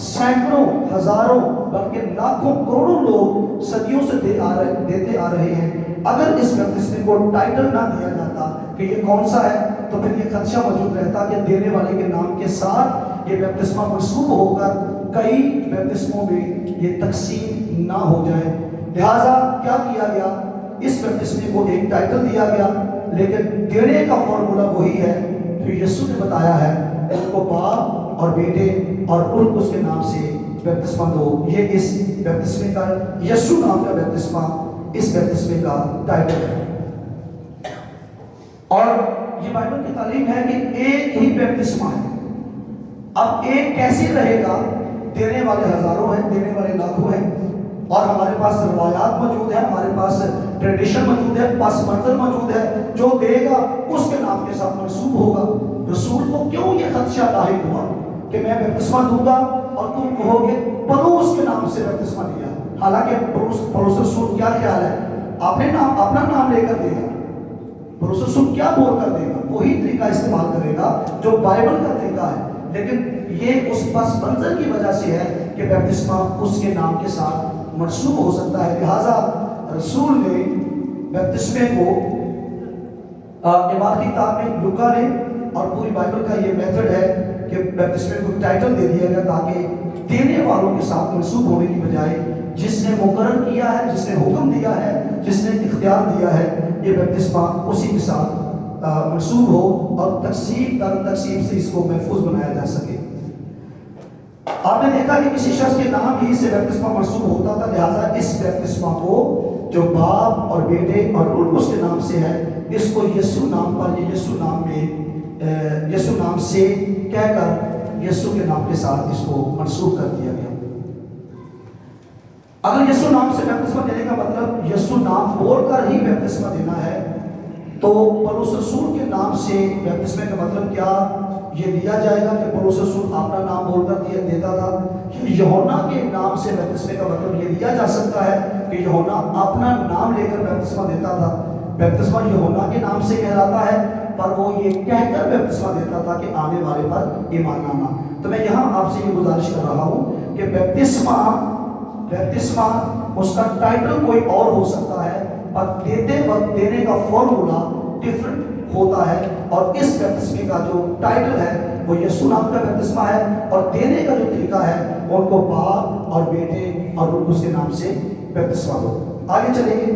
Speaker 1: سینکڑوں, ہزاروں, بلکہ لاکھوں, کروڑوں لوگ صدیوں سے دیتے آ رہے ہیں. اگر اس بیپتسمے کو ٹائٹل نہ دیا جاتا کہ یہ کون سا ہے تو پھر یہ خدشہ موجود رہتا کہ دینے والے کے نام کے ساتھ یہ بیپتسمہ منسوب ہو کر کئی بیپتسموں میں یہ تقسیم نہ ہو جائے. لہٰذا کیا کیا گیا, اس بیپتسمے کو ایک ٹائٹل دیا گیا, لیکن دینے کا فارمولا وہی ہے جو یسوع نے بتایا ہے, ان کو باپ اور بیٹے اور ان اس کے نام سے بیپتسمہ دو. یہ اس بیپتسمے کا, یسوع نام کا بیپتسمہ اس بیپتسمے کا ٹائٹل ہے. اور یہ بائبل کی تعلیم ہے کہ ایک ہی بیپتسمہ ہے. اب ایک کیسے رہے گا, دینے والے ہزاروں ہیں, دینے والے لاکھوں ہیں, اور ہمارے پاس روایات موجود ہیں, ہمارے پاس ٹریڈیشن موجود ہے, پس منظر موجود ہے, جو دے گا اس کے نام کے ساتھ منسوب ہوگا. رسول کو کیوں یہ خدشہ لاحق ہوا کہ میں بیپتسمہ دوں گا اور تم کہو گے پولس کے نام سے بیپتسمہ دیا, حالانکہ پولس رسول کیا خیال ہے, اپنا نام لے کر دے گا. پولس رسول کیا بول کر دے گا, وہی طریقہ استعمال کرے گا جو بائبل کا طریقہ ہے, لیکن یہ اس پس منظر کی وجہ سے ہے کہ بیپتسمہ اس کے نام کے ساتھ منسوب ہو سکتا ہے. لہٰذا رسول نے بیپتسمے کو عبارتی کتاب میں لوکا نے, اور پوری بائبل کا یہ میتھڈ ہے کہ بیپتسمے کو ٹائٹل دے دیا گیا تاکہ دینے والوں کے ساتھ منسوب ہونے کی بجائے جس نے مقرر کیا ہے, جس نے حکم دیا ہے, جس نے اختیار دیا ہے, یہ بیپتسمہ اسی کے ساتھ منسوب ہو اور تقسیم سے اس کو محفوظ بنایا جا سکے. آپ نے دیکھا کہ کسی شخص کے نام ہی سے بیپتسمہ منسوب ہوتا تھا, لہٰذا اس بیپتسمہ کو جو باپ اور بیٹے اور اس کے نام سے ہے, اس کو یسوع نام پر یا یسوع نام میں یسوع نام سے کہہ کر یسوع کے نام کے ساتھ اس کو منسوب کر دیا گیا. اگر یسوع نام سے بیپتسمہ دینے کا مطلب یسوع نام بول کر ہی بیپتسمہ دینا ہے تو پولس رسول کے نام سے بیپتسمے کا مطلب کیا یہ لیا جائے گا کہ پولس رسول اپنا نام بول کر دیتا تھا؟ یوحنا کے نام سے بیپتسمے کا مطلب یہ لیا جا سکتا ہے کہ یوحنا اپنا نام لے کر بیپتسمہ دیتا تھا. بیپتسمہ یوحنا کے نام سے کہلاتا ہے, پر وہ یہ کہہ کر بیپتسمہ دیتا تھا کہ آنے والے پر ایمان لانا. تو میں یہاں آپ سے یہ گزارش کر رہا ہوں کہ بیپتسمہ اس کا ٹائٹل کوئی اور ہو سکتا ہے, پر دیتے وقت دینے کا فارمولا ڈفرنٹ ہوتا ہے. اور اس بیپتسمے کا جو ٹائٹل ہے وہ یسوع نام کا بیپتسمہ ہے, اور دینے کا جو طریقہ ہے ان کو باپ اور بیٹے اور اس کے نام سے بیپتسمہ دو. آگے چلیں گے.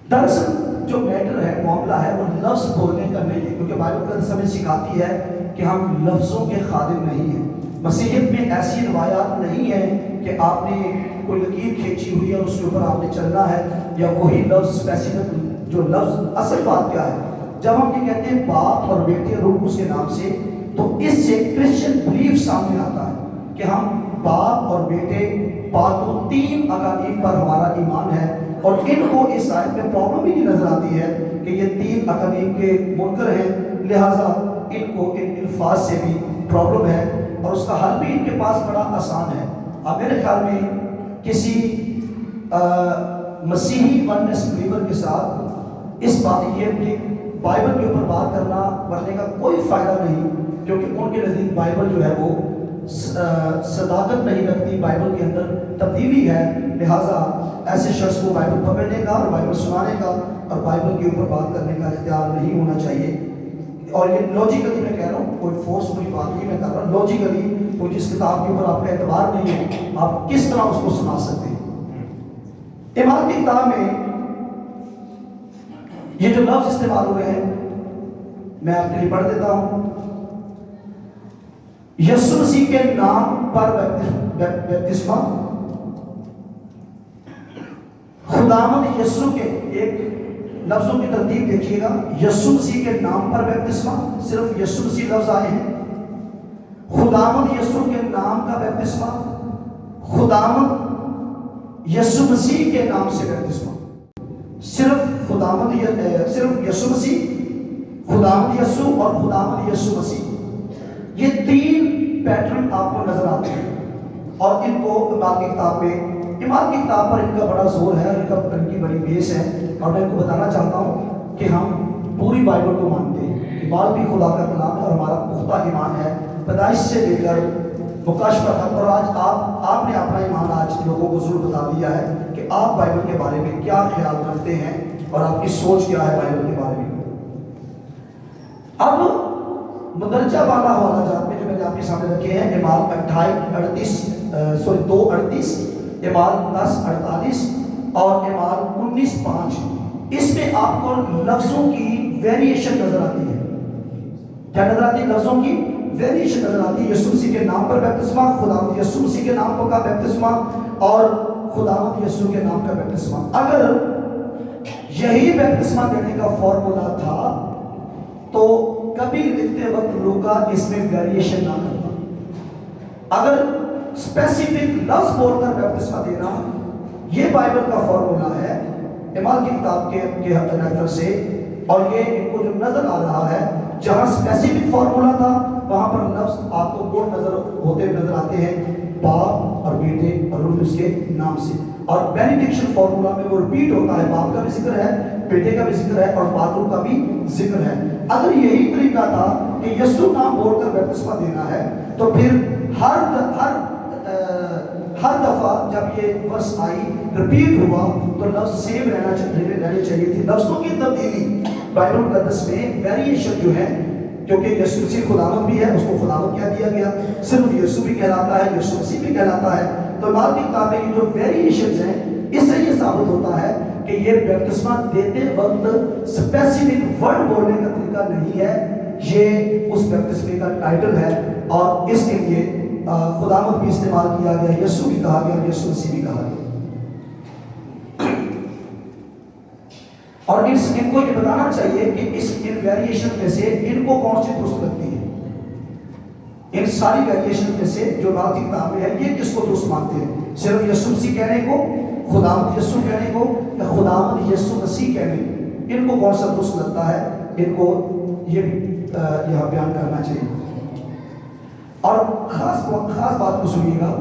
Speaker 1: دراصل جو میٹر ہے, معاملہ ہے, وہ لفظ بولنے کا نہیں ہے, کیونکہ بائبل کا ہمیں سکھاتی ہے کہ ہم لفظوں کے خادم نہیں ہیں. مسیحیت میں ایسی روایات نہیں ہے کہ آپ نے کوئی لکیر کھینچی ہوئی ہے اور اس کے اوپر آپ نے چلنا ہے, یا وہی لفظ اسپیسیفک جو لفظ. اصل بات کیا ہے, جب ہم یہ کہتے ہیں باپ اور بیٹے روح اس کے نام سے, تو اس سے کرسچن بلیف سامنے آتا ہے کہ ہم باپ اور بیٹے پاتو تین اقانیم پر ہمارا ایمان ہے، اور ان کو اس آیت میں پرابلم ہی نہیں نظر آتی ہے کہ یہ تین اقانیم کے منکر ہیں، لہٰذا ان کو ان الفاظ سے بھی پرابلم ہے، اور اس کا حل بھی ان کے پاس بڑا آسان ہے۔ اب میرے خیال میں کسی مسیحی ونس بلیور کے ساتھ اس بات یہ بائبل کے اوپر بات کرنے کا کوئی فائدہ نہیں، کیونکہ ان کے نزدیک بائبل جو ہے وہ صداقت نہیں رکھتی، بائبل کے اندر تبدیلی ہے، لہٰذا ایسے شخص کو بائبل پکڑنے کا اور بائبل سنانے کا اور بائبل کے اوپر بات کرنے کا اختیار نہیں ہونا چاہیے۔ اور یہ لاجیکلی میں کہہ رہا ہوں، کوئی فورسفلی بات نہیں میں کر رہا ہوں، لاجیکلی کوئی جس کتاب کے اوپر آپ کا اعتبار نہیں ہے آپ کس طرح اس کو سنا سکتے ہیں۔ ایمان کی کتاب میں یہ جو لفظ استعمال ہوئے ہیں میں آپ کے لیے پڑھ دیتا ہوں۔ یسوع مسیح کے نام پر بپتسمہ، خداوند یسوع کے، ایک لفظوں کی ترتیب دیکھیے گا، یسوع مسیح کے نام پر بپتسمہ، صرف یسوع مسیح لفظ آئے ہیں، خداوند یسوع کے نام کا بپتسمہ، خداوند یسوع مسیح کے نام سے بپتسمہ، صرف یسوع مسیح، خداوند یسوع اور خداوند یسوع مسیح، یہ تین پیٹرن آپ کو نظر آتے ہیں، اور ان کو ایمان کی کتاب میں، ایمان کی کتاب پر ان کا بڑا زور ہے، ان کی بڑی بیس ہے، اور میں ان کو بتانا چاہتا ہوں کہ ہم پوری بائبل کو مانتے ہیں، بائبل بھی خدا کا کلام ہے اور ہمارا پختہ ایمان ہے پیدائش سے لے کر مکاشفہ تک، اور آج آپ نے اپنا ایمان آج لوگوں کو ضرور بتا دیا ہے کہ آپ بائبل کے بارے میں کیا خیال رکھتے ہیں اور آپ کی سوچ کیا ہے بائبل کے بارے میں۔ اب مندرجہ بالا حوالہ جات میں جو میں نے آپ کے سامنے رکھے ہیں، اعمال 2:38، اعمال 10:48 اور اعمال 19:5، اس میں آپ کو لفظوں کی ویریشن نظر آتی ہے۔ کیا نظر آتی ہے؟ لفظوں کی ویریشن نظر آتی ہے۔ یسوع مسیح کے نام پر بپتسمہ، خداوند یسوع مسیح کے نام کا بپتسمہ اور خداوند یسوع کے نام کا بپتسمہ۔ اگر یہی بپتسمہ دینے کا فارمولا تھا تو کبھی لکھتے وقت لوکا اس میں ویریشن نہ کرتا۔ اگر اسپیسیفک لفظ بول کر بپتسمہ دینا یہ بائبل کا فارمولا ہے اعمال کی کتاب کے نظر سے، اور یہ ان کو جو نظر آ رہا ہے جہاں اسپیسیفک فارمولا تھا وہاں پر لفظ آپ کو بول ہوتے نظر آتے ہیں، باپ اور بیٹے اور اس کے نام سے، اور بینیڈکشن فارمولا میں وہ ریپیٹ ہوتا ہے، باپ کا بھی ذکر ہے، بیٹے کا بھی ذکر ہے اور پاتروں کا بھی ذکر ہے۔ اگر یہی طریقہ تھا کہ یسوع نام بول کر بپتسمہ دینا ہے تو پھر ہر دفعہ جب یہ ورس آئی ریپیٹ ہوا تو لفظ سیم رہنے چاہیے تھی۔ لفظوں کی تبدیلی بائبل مقدس میں ویریشن جو ہے، کیونکہ یسوع مسیح خداوند بھی ہے، اس کو خداوند کہہ دیا گیا، صرف یسوع بھی کہلاتا ہے، یسوع مسیح بھی کہلاتا ہے، تو اعمال کی کتاب میں جو ویریشنز ہیں اس سے یہ ثابت ہوتا ہے کہ یہ بپتسمہ دیتے وقت اسپیسیفک ورڈ بولنے کا طریقہ نہیں ہے، یہ اس بپتسمے کا ٹائٹل ہے، اور اس کے لیے خداوند بھی استعمال کیا گیا، یسوع بھی کہا گیا، یسوع مسیح بھی کہا گیا۔ اور ان کو یہ بتانا چاہیے کہ ان ویریشن میں سے ان کو کون سی درست لگتی ہے، ان ساری ویریشن میں سے جو بات کی کتاب میں ہے یہ کس کو درست مانتے ہیں؟ صرف یسوع مسیح کہنے کو، خداوند یسوع کہنے کو، یا خداوند یسوع مسیح کہنے کو؟ ان کو کون سا درست لگتا ہے، ان کو یہ بھی یہاں بیان کرنا چاہیے۔ اور خاص بات کو سنیے گا،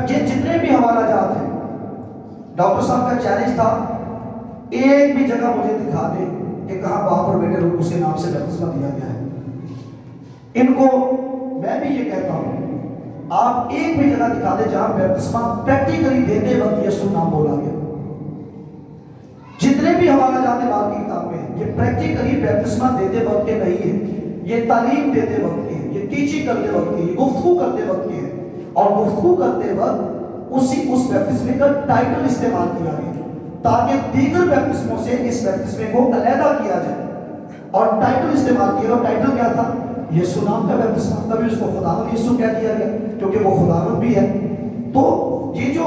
Speaker 1: یہ جتنے بھی حوالہ جات ہیں، ڈاکٹر صاحب کا چیلنج تھا ایک بھی جگہ مجھے دکھا دے کہ کہاں باپ اور بیٹے اس کے نام سے بپتسمہ دیا گیا ہے۔ ان کو میں بھی یہ کہتا ہوں، آپ ایک بھی جگہ دکھا دیں جہاں بپتسمہ پریکٹیکلی دیتے وقت یسوع نام بولا گیا۔ جتنے بھی حوالہ جاتے بات کی کتاب میں یہ پریکٹیکلی بپتسمہ دیتے وقت کے نہیں ہے، یہ تعلیم دیتے وقت کے ہیں، یہ ٹیچنگ کرتے وقت کے، یہ گفتگو کرتے وقت کے ہیں، اور گفتگو کرتے وقت اس بپتسمے کا ٹائٹل استعمال کیا گیا تاکہ دیگر بپتسموں سے اس بپتسمے کو علیحدہ کیا جائے، اور ٹائٹل استعمال کیا، اور ٹائٹل کیا تھا؟ یسوع نام کا بپتسمہ، تبھی اس کو خداوند یسوع کہہ دیا گیا کیونکہ وہ خداوند بھی ہے۔ تو یہ جو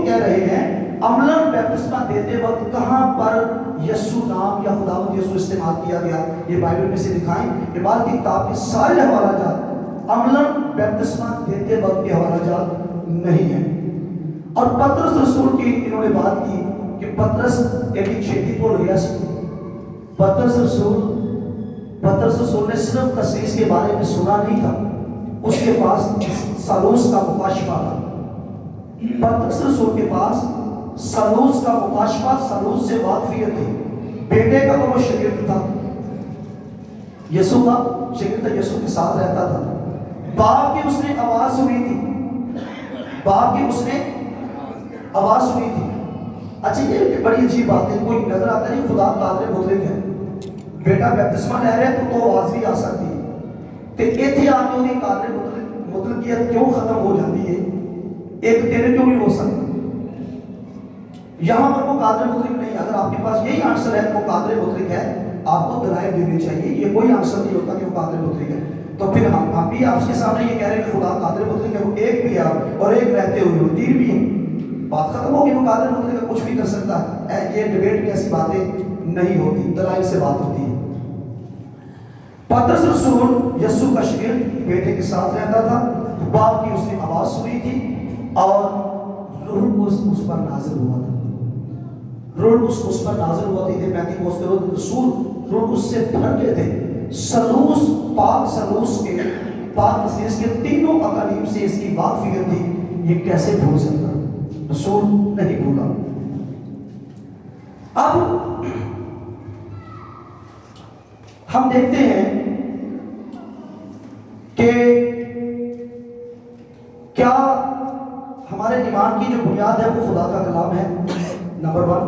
Speaker 1: کہہ رہے ہیں عملاً بپتسمہ دیتے وقت کہاں پر یسوع نام یا خداوند یسوع استعمال کیا گیا، یہ بائبل میں سے دکھائیں۔ اعمال کی کتاب کے سارے حوالہ جات عملاً بپتسمہ دیتے وقت کے حوالہ جات نہیں ہیں۔ اور پطرس رسول کی انہوں نے بات کی کہ پطرس ایک چھیتی بول گیا سی۔ پطرس رسول نے صرف تسلیس کے بارے میں سنا نہیں تھا، اس کے پاس سالوس کا مکاشفہ تھا۔ پطرس رسول کے پاس سالوس کا مکاشفہ، سالوس سے واقفیت تھی۔ بیٹے کا تو وہ شاگرد تھا، یسوع کا شاگرد تھا، یسوع کے ساتھ رہتا تھا۔ باپ کی اس نے آواز سنی تھی، باپ کی اس نے آواز سنی تھی۔ اچھا یہ بڑی عجیب بات ہے، کوئی نظر آتا نہیں خدا قادر مطلق ہے، بیٹا بپتسمہ لے رہے تو آواز بھی آ سکتی ہے، تو ایتھے آ کے انہیں قادر مطلقیت کیوں ختم ہو جاتی ہے؟ ایک تیرے کیوں نہیں ہو سکتا؟ یہاں پر وہ قادر مطلق نہیں۔ اگر آپ کے پاس یہی آنسر ہے وہ قادر مطلق ہے، آپ کو دلائل دینے چاہیے، یہ کوئی آنسر نہیں ہوتا کہ وہ قادر مطلق ہے۔ تو پھر ہم بھی آپ کے سامنے یہ کہہ رہے ہیں کہ خدا قادر مطلق ہے، وہ ایک بھی ہے اور ایک رہتے ہوئے وہ تین بھی ہے، بات ختم ہوگی۔ وہ قادر مطلق ہے، کچھ بھی کر سکتا ہے، یہ ڈیبیٹ میں ایسی باتیں نہیں ہوتی، دلائل سے بات ہوتی ہے۔ پطرس رسول یسوع کا شاگرد بیٹے کے ساتھ رہتا تھا، باپ کی اس نے آواز سنی تھی اور روح القدس اس پر نازل ہوا تھا۔ روح القدس اس پر نازل ہوا تھا، ادھر پینتیکوست کے روز رسول روح القدس سے بھر گئے تھے۔ سلوس، پاک سلوس کے، پاک تسلیس کے تینوں اقالیم سے اس کی واقفیت تھی، یہ کیسے بھول سکتا؟ رسول نہیں بھولا۔ اب ہم دیکھتے ہیں کہ کیا ہمارے ایمان کی جو بنیاد ہے وہ خدا کا کلام ہے، نمبر 1۔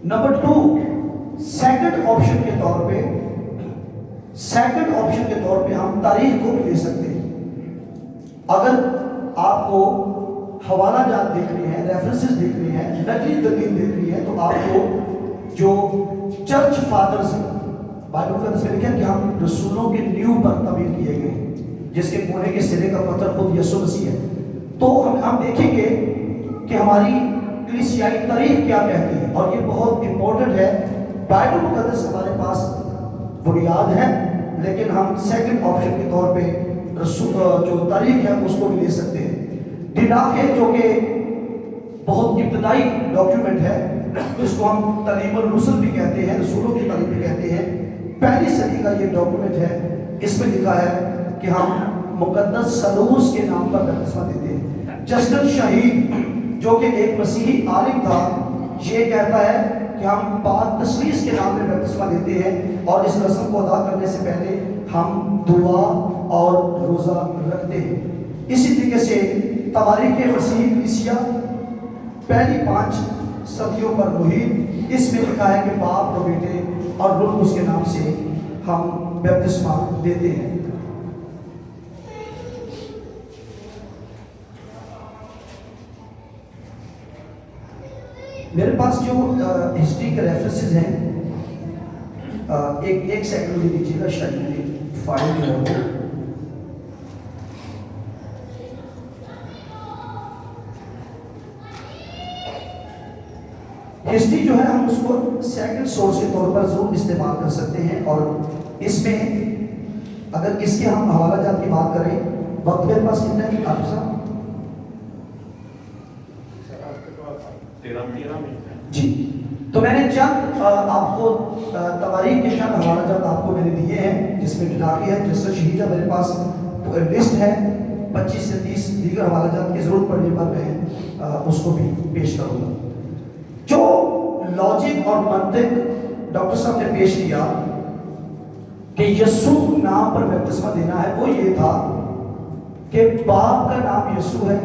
Speaker 1: نمبر 2، سیکنڈ آپشن کے طور پہ ہم تاریخ کو بھی لے سکتے ہیں۔ اگر آپ کو حوالہ جات دیکھنے ہیں، ریفرنسز دیکھنے ہیں، نقلی دلیل دیکھنی ہے، تو آپ کو جو چرچ فادرز ہیں، بائبل مقدس میں لکھا ہے کہ ہم رسولوں کے نیو پر تعبیر کیے گئے ہیں، جس کے کونے کے سرے کا پتھر خود یسوع مسیح ہے۔ تو ہم دیکھیں گے کہ ہماری کلیسیائی تاریخ کیا کہتی ہے، اور یہ بہت امپورٹنٹ ہے۔ بائبل مقدس ہمارے پاس بنیاد ہے، لیکن ہم سیکنڈ آپشن کے طور پہ جو تاریخ ہے اس کو بھی لے سکتے ہیں۔ ڈیڈاک ہے جو کہ بہت ابتدائی ڈاکیومنٹ ہے، جس کو ہم تعلیم الرسل بھی کہتے ہیں، رسولوں کی تعلیم بھی کہتے ہیں۔ پہلی صدی کا یہ ڈاکیومنٹ ہے، اس میں لکھا ہے کہ ہم مقدس سلوس کے نام پر بپتسمہ دیتے ہیں۔ جسٹن شہید جو کہ ایک مسیحی عالم تھا، یہ کہتا ہے کہ ہم پاک تسلیس کے نام پر بپتسمہ دیتے ہیں، اور اس رسم کو ادا کرنے سے پہلے ہم دعا اور روزہ رکھتے ہیں۔ اسی طریقے سے تواریخ مسیح کلیسیا پہلی 5 صدیوں پر محیط، اس میں لکھا ہے کہ باپ اور بیٹے اور روح القدس کے نام سے ہم بپتسمہ دیتے ہیں۔ میرے پاس جو ہسٹری کے ریفرنسز ہیں، ایک سیکنڈ مجھے دیجیے گا، شاید میری فائل جو ہے وہ ہسٹری جو ہے ہم اس کو سیکنڈ سورس کے طور پر ضرور استعمال کر سکتے ہیں، اور اس میں اگر اس کے ہم حوالہ جات کی بات کریں، وقت میرے پاس کتنا ہے آپ صاحب؟
Speaker 2: 13
Speaker 1: جی، تو میں نے چند آپ کو تواریخ کے چند حوالہ جات آپ کو میں نے دیے ہیں، جس میں ڈاکی ہے، جس سے شہید ہے، میرے پاس لسٹ ہے 25 سے 30 دیگر حوالہ جات کی ضرورت پڑنے پر میں اس کو بھی پیش کروں گا۔ جو لاجک اور منطق ڈاکٹر صاحب نے پیش کیا کہ یسوع نام پر بپتسمہ دینا ہے، وہ یہ تھا کہ باپ کا نام یسوع ہے،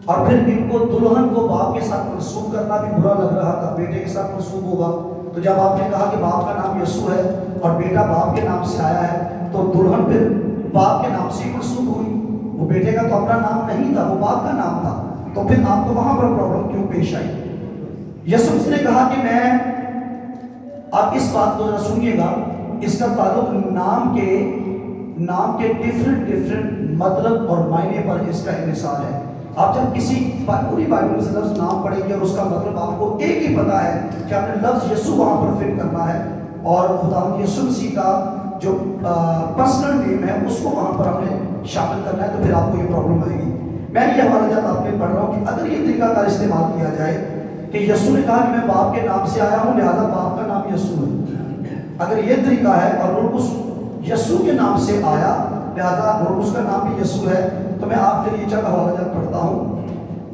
Speaker 1: اور پھر ان کو دلہن کو باپ کے ساتھ منسوب کرنا بھی برا لگ رہا تھا، بیٹے کے ساتھ منسوب ہوگا۔ تو جب آپ نے کہا کہ باپ کا نام یسوع ہے اور بیٹا باپ کے نام سے آیا ہے، تو دلہن پھر باپ کے نام سے ہی منسوب ہوئی، وہ بیٹے کا تو اپنا نام نہیں تھا، وہ باپ کا نام تھا، تو پھر آپ کو وہاں پر پرابلم کیوں پیش آئی؟ یسوع نے کہا کہ میں، آپ اس بات کو ذرا سنیے گا، اس کا تعلق نام کے ڈفرنٹ مطلب اور معنی پر اس کا انحصار ہے۔ آپ جب کسی پوری بائبل میں سے لفظ نام پڑھیں گے اور اس کا مطلب آپ کو ایک ہی پتا ہے کہ آپ نے لفظ یسوع وہاں پر فٹ کرنا ہے اور خداوند یسوع مسیح کا جو پرسنل نیم ہے اس کو وہاں پر ہم نے شامل کرنا ہے، تو پھر آپ کو یہ پرابلم آئے گی۔ میں یہ حوالہ جات آپ کے پڑھ رہا ہوں کہ اگر یہ طریقہ کار استعمال کیا جائے کہ یسوع نے کہا کہ میں باپ کے نام سے آیا ہوں لہذا باپ کا نام یسوع ہے، اگر یہ طریقہ ہے اور روح القدس یسوع کے نام سے آیا لہذا روح القدس کا نام بھی یسوع ہے، تو میں آپ کے لیے چند حوالہ جات پڑھتا ہوں۔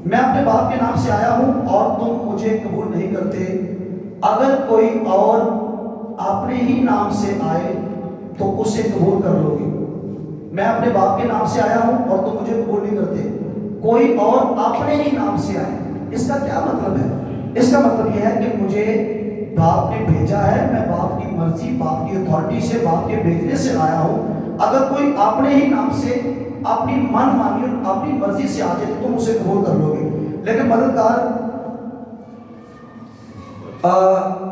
Speaker 1: میں اپنے باپ کے نام سے آیا ہوں اور تم مجھے قبول نہیں کرتے، اگر کوئی اور اپنے ہی نام سے آئے تو اسے قبول کر لو گے۔ میں اپنے باپ کے نام سے آیا ہوں اور تم مجھے قبول نہیں کرتے، کوئی اور اپنے ہی نام سے آئے۔ اس کا کیا مطلب ہے؟ اس کا مطلب یہ ہے کہ مجھے باپ نے بھیجا ہے، میں باپ کی مرضی، باپ کی اتھارٹی سے، باپ کے بھیجنے سے آیا ہوں۔ اگر کوئی اپنے ہی نام سے اپنی من مانی اور اپنی مرضی سے آ جائے تو تم اسے قبول کر لو گے، لیکن مددگار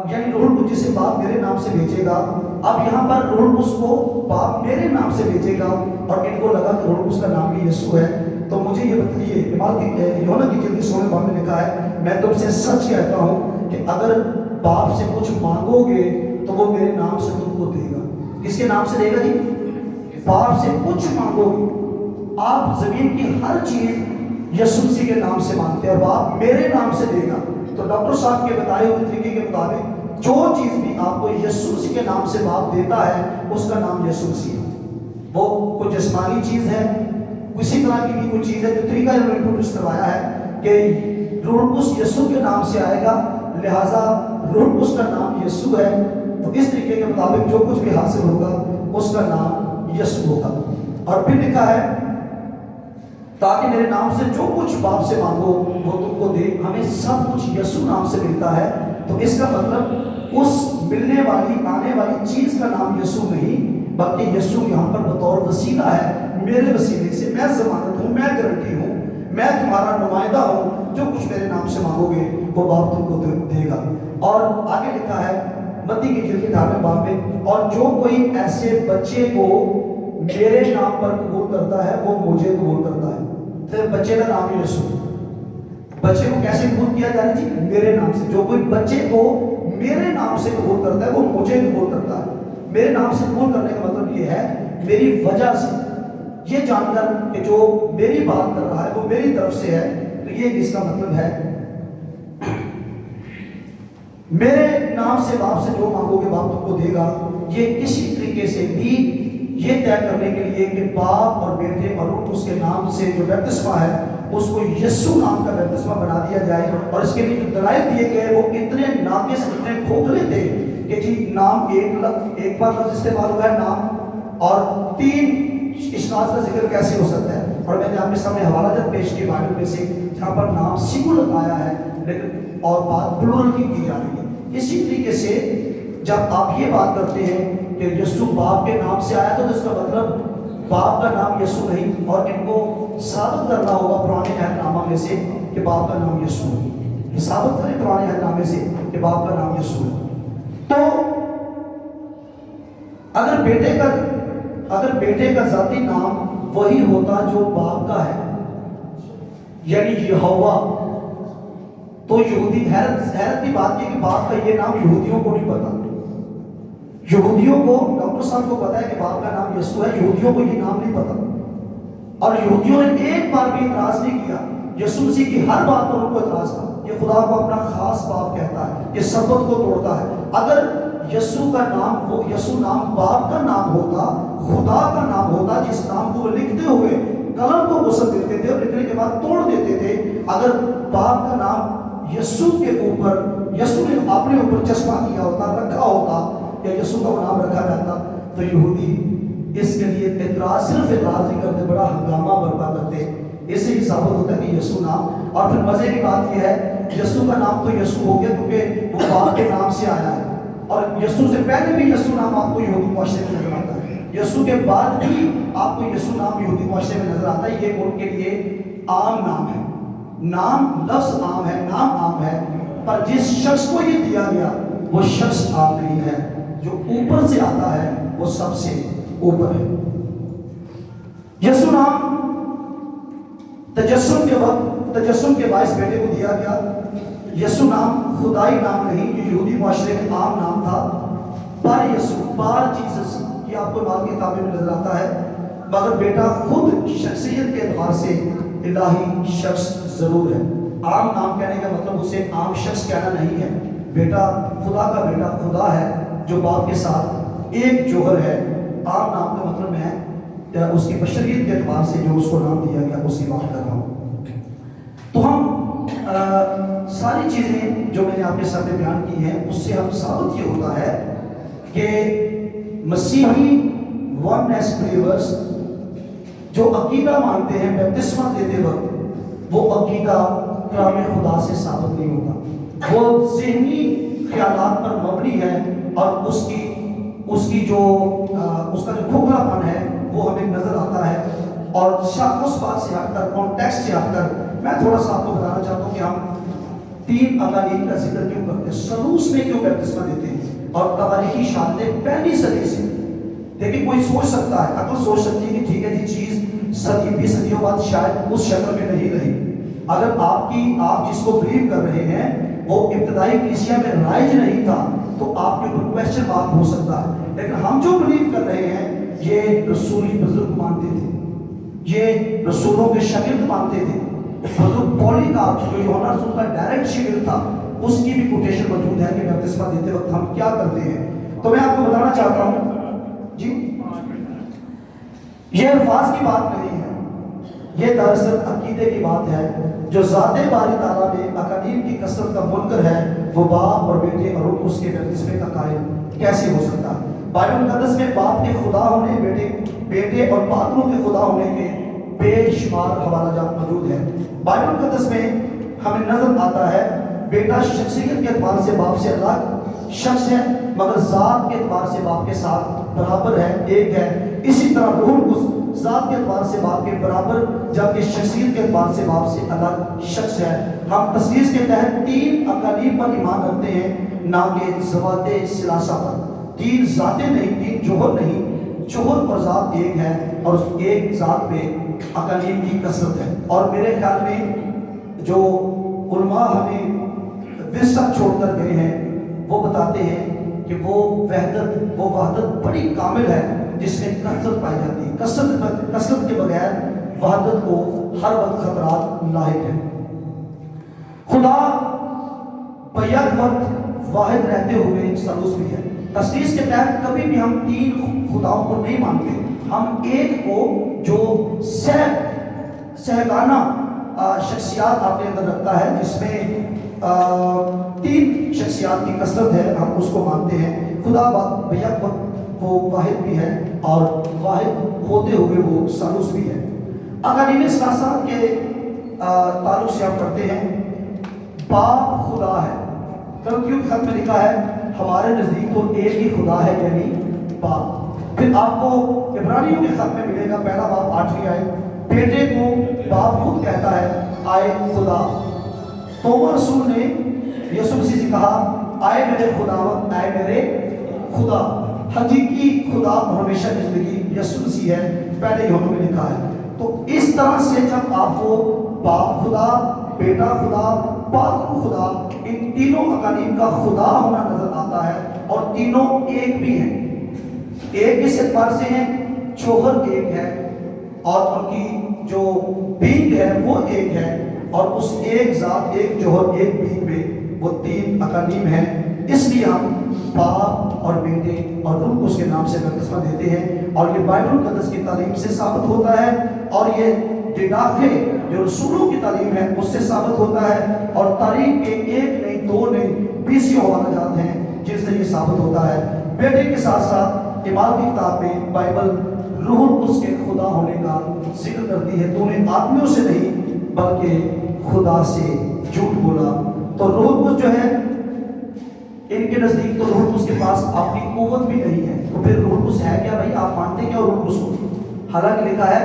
Speaker 1: یعنی روح القدس جسے باپ میرے نام سے بھیجے گا، اب یہاں پر روح القدس کو باپ میرے نام سے بھیجے گا اور ان کو لگا کہ روح القدس کا نام بھی یسوع ہے، تو مجھے یہ بتائیے، یوحنا کی جلدی 16 باب میں لکھا ہے میں تم سے سچ کہتا ہوں کہ اگر باپ سے کچھ مانگو گے تو وہ میرے نام سے تم کو دے گا۔ کس کے نام سے دے گا جی؟ باپ سے کچھ مانگو گے، آپ زمین کی ہر چیز یسوع مسیح کے نام سے مانگتے ہیں اور باپ میرے نام سے دے گا، تو ڈاکٹر صاحب کے بتائے ہوئے طریقے کے مطابق جو چیز بھی آپ کو یسوع مسیح کے نام سے باپ دیتا ہے اس کا نام یسوع مسیح ہے۔ وہ کوئی جسمانی چیز ہے، کسی طرح کی بھی کوئی چیز ہے، جو طریقہ انہوں نے انٹروڈیوس کروایا ہے کہ روح القدس یسوع کے نام سے آئے گا لہٰذا روح القدس کا نام یسوع ہے، تو اس طریقے کے مطابق جو کچھ بھی حاصل ہوگا اس کا نام یسوع ہوگا۔ اور پھر لکھا ہے تاکہ میرے نام سے جو کچھ باپ سے مانگو وہ تم کو دے۔ ہمیں سب کچھ یسوع نام سے ملتا ہے، تو اس کا مطلب اس ملنے والی آنے والی چیز کا نام یسوع نہیں بلکہ یسوع یہاں پر بطور وسیلہ ہے، میرے وسیلے سے میں ضمانت ہوں، میں گارنٹی ہوں، میں تمہارا نمائندہ ہوں، جو کچھ میرے نام سے مانگو گے وہ باپ تم کو دے گا۔ اور آگے لکھا ہے متی کی جلد 18 باب میں، اور جو کوئی ایسے بچے کو میرے نام پر قبول کرتا ہے وہ مجھے قبول کرتا ہے۔ پھر بچے کا نام یسوع، بچے کو کیسے قبول کیا جا رہا ہے جی؟ میرے نام سے۔ جو کوئی بچے کو میرے نام سے قبول کرتا ہے وہ مجھے قبول کرتا ہے۔ میرے نام سے قبول کرنے کا مطلب یہ ہے میری وجہ سے، یہ جان کر کہ جو میری بات کر رہا ہے وہ میری طرف سے ہے، تو یہ اس کا مطلب ہے میرے نام سے باپ سے جو مانگو گے باپ تم کو دے گا۔ یہ کسی طریقے سے بھی یہ طے کرنے کے لیے کہ باپ اور بیٹے اور اس کے نام سے جو بپتسمہ ہے اس کو یسوع نام کا بپتسمہ بنا دیا جائے، اور اس کے لیے جو دلائل دیے گئے وہ اتنے ناقص، اتنے کھوکھلے تھے کہ جی نام ایک بار لفظ استعمال ہوا ہے نام، اور 3 اشخاص کا ذکر کیسے ہو سکتا ہے؟ اور میں نے آپ کے سامنے حوالہ جات پیش کی بائبل میں سے جہاں پر نام سنگولر آیا ہے لیکن اور بات پلورل کی جا رہی ہے۔ اسی طریقے سے جب آپ یہ بات کرتے ہیں کہ یسوع باپ کے نام سے آیا تو اس کا مطلب باپ کا نام یسوع نہیں، اور ان کو ثابت کرنا ہوگا پرانے عہد نامہ میں سے کہ باپ کا نام یسوع ہے۔ یہ ثابت کریں پرانے عہد نامے سے کہ باپ کا نام یسوع ہے۔ تو اگر بیٹے کا ذاتی نام وہی ہوتا جو باپ کا ہے یعنی یہوہ، تو یہودی حیرت کی بات یہ کہ باپ کا یہ نام یہودیوں کو نہیں پتا۔ یہودیوں کو، ڈاکٹر صاحب کو پتا ہے کہ باپ کا نام یسوع ہے، یہودیوں کو یہ نام نہیں پتا، اور یہودیوں نے ایک بار بھی اعتراض نہیں کیا۔ یسوع مسیح کی ہر بات پر ان کو اعتراض تھا۔ یہ خدا کو اپنا خاص باپ کہتا ہے، یہ سبت کو توڑتا ہے۔ اگر یسوع کا نام، وہ یسوع نام باپ کا نام ہوتا، خدا کا نام ہوتا، جس نام کو وہ لکھتے ہوئے قلم کو غسل دیتے تھے اور لکھنے کے بعد توڑ دیتے تھے، اگر باپ کا نام یسوع کے اوپر، یسوع نے اپنے اوپر چشمہ کیا ہوتا، رکھا ہوتا، یا یسوع کا وہ نام رکھا جاتا، تو یہودی اس کے لیے اعتراض، صرف اعتراض نہیں کرتے، بڑا ہنگامہ برپا کرتے۔ اس سے یہ ثابت ہوتا ہے کہ یسوع نام، اور پھر مزے کی بات یہ ہے یسوع کا نام تو یسوع ہو گیا کیونکہ وہ باپ کے نام سے آیا ہے، اور یسوع سے پہلے بھی یسوع نام آپ کو یہودی معاشرے میں نظر آتا ہے، یسوع کے بعد بھی آپ کو یسوع نام یہودی معاشرے میں نظر آتا ہے۔ یہ ان کے لیے عام نام ہے، نام لفظ عام ہے، نام عام ہے، پر جس شخص کو یہ دیا گیا وہ شخص عام نہیں ہے، جو اوپر سے آتا ہے وہ سب سے اوپر ہے۔ یسوع نام تجسم کے باعث بیٹے کو دیا گیا. یسوع نام خدائی نام نہیں، یہ یہودی معاشرے کا عام نام تھا. بار یسوع، بار جیسس، یہ آپ کو بعد کی کتابیں میں نظر آتا ہے. مگر بیٹا خود شخصیت کے اعتبار سے الہی شخص ضرور ہے. عام نام کہنے کا مطلب اسے عام شخص کہنا نہیں ہے. بیٹا خدا کا بیٹا خدا ہے جو باپ کے ساتھ ایک جوہر ہے. عام نام کا مطلب ہے اس کی بشریت کے اعتبار سے جو اس کو نام دیا گیا اس کی بات کر رہا ہوں. تو ہم ساری چیزیں جو میں نے آپ کے سامنے بیان کی ہیں اس سے ہم ثابت یہ ہوتا ہے کہ مسیحی ونس بلیورز جو عقیدہ مانتے ہیں بپتسمہ دیتے وقت، وہ عقیدہ کلام خدا سے ثابت نہیں ہوتا. وہ ذہنی خیالات پر مبنی ہے اور اس کا جو کھوکھلا پن ہے وہ ہمیں نظر آتا ہے. اور اس بات سے ہٹ کر، کانٹیکسٹ سے ہٹ کر، میں تھوڑا سا آپ کو بتانا چاہتا ہوں کہ ہم 3 اقالیم کا ذکر کیوں کرتے ہیں، سلوس میں کیوں بپتسمہ دیتے ہیں اور تاریخی شہادتیں پہلی صدی سے. دیکھیں کوئی سوچ سکتا ہے، عقل سوچ سکتی ہے کہ ٹھیک ہے جی چیز صدی 20 صدیوں بعد شاید اس شکل میں نہیں رہی. اگر آپ جس کو بلیو کر رہے ہیں وہ ابتدائی کلیسیا میں رائج نہیں تھا تو آپ کے اوپر کویسچن مارک ہو سکتا ہے. لیکن ہم جو بلیو کر رہے ہیں یہ رسولی بزرگ مانتے تھے، یہ رسولوں کے شاگرد مانتے تھے. حضرت پولی کا جو یوحنا رسول کا ڈائریکٹ شاگرد تھا اس کی بھی کوٹیشن موجود ہے کہ بپتسمہ دیتے وقت ہم کیا کرتے ہیں. تو میں آپ کو بتانا چاہتا ہوں جی، یہ الفاظ کی بات نہیں ہے، یہ دراصل عقیدے کی بات ہے. جو ذات باری تعالیٰ میں اقالیم کی کثرت کا منکر ہے وہ باپ اور بیٹے اور اس کے بپتسمے کا قائل کیسے ہو سکتا ہے؟ بائبل مقدس میں باپ کے خدا ہونے، بیٹے اور پاتروں کے خدا ہونے کے بے شمار حوالہ جات موجود ہیں. بائبل مقدس میں ہمیں نظر آتا ہے بیٹا شخصیت کے اعتبار سے باپ سے الگ شخص ہے مگر ذات کے اعتبار سے باپ کے ساتھ برابر ہے، ایک ہے. اسی طرح روح القدس ذات کے اعتبار سے باپ کے برابر جبکہ شخصیت کے اعتبار سے باپ سے الگ شخص ہے. ہم تثلیث کے تحت 3 اقالیم پر ایمان رکھتے ہیں، نہ کہ ذوات ثلاثہ پر. 3 ذاتیں نہیں، 3 جوہر نہیں، جوہر اور ذات ایک ہے اور اس ایک ذات میں اقالیم کی کثرت ہے. اور میرے خیال میں جو علماء ہمیں ورثہ چھوڑ کر گئے ہیں وہ بتاتے ہیں کہ وہ وحدت بڑی کامل ہے جس میں کثرت پائی جاتی ہے. کثرت کے بغیر وحدت کو ہر وقت خطرات لاحق ہیں. خدا بیک وقت واحد رہتے ہوئے سلوس بھی ہے. تثلیث کے تحت کبھی بھی ہم 3 خداؤں کو نہیں مانتے. ہم ایک کو جو سہگانہ شخصیات اپنے اندر رکھتا ہے جس میں 3 شخصیات کی کثرت ہے، ہم اس کو مانتے ہیں. خدا بیک وقت وہ واحد بھی ہے اور واحد ہوتے ہوئے وہ سالوس بھی ہے. اقالیم ثلاثہ کے تعلق سے ہم پڑھتے ہیں باپ خدا ہے. کلکیوں کے خط میں لکھا ہے ہمارے نزدیک تو ایک ہی خدا ہے یعنی باپ. پھر آپ کو عبرانیوں کے خط میں ملے گا پہلا باپ 8ویں آیت، بیٹے کو باپ خود کہتا ہے آئے خدا. توما رسول نے یسوع مسیح سے کہا آئے میرے خداوند، آئے میرے خدا. حقیقی خدا ہمیشہ کی زندگی یسوع مسیح ہے، پہلے یوحنا میں لکھا ہے. تو اس طرح سے جب آپ کو باپ خدا، بیٹا خدا، پاک خدا، ان تینوں اقالیم کا خدا ہونا نظر آتا ہے اور تینوں ایک بھی ہیں. ایک اس اعتبار سے ہیں جوہر ایک ہے اور ان کی جو بینگ ہے وہ ایک ہے اور اس ایک ذات، ایک جوہر، ایک بینگ میں وہ 3 اقالیم ہیں. اس لیے ہم باپ اور بیٹے اور روح القدس کے نام سے بپتسمہ دیتے ہیں اور یہ بائبل مقدس کی تعلیم سے ثابت ہوتا ہے اور یہ ڈیڈاکے جو رسولوں کی تعلیم ہے اس سے ثابت ہوتا ہے اور تاریخ کے 1 نہیں 2 نہیں 20 حوالہ جات ہیں جن سے یہ ثابت ہوتا ہے. بیٹے کے ساتھ ساتھ عبادتی کتاب میں بائبل روح القدس کے خدا ہونے کا ذکر کرتی ہے. تو نے آدمیوں سے نہیں بلکہ خدا سے جھوٹ بولا. تو روح القدس جو ہے ان کے نزدیک تو روح القدس کے پاس اپنی قوت بھی نہیں ہے. تو پھر روح القدس ہے کیا بھائی؟ آپ مانتے کیا روح القدس کو؟ حالانکہ لکھا ہے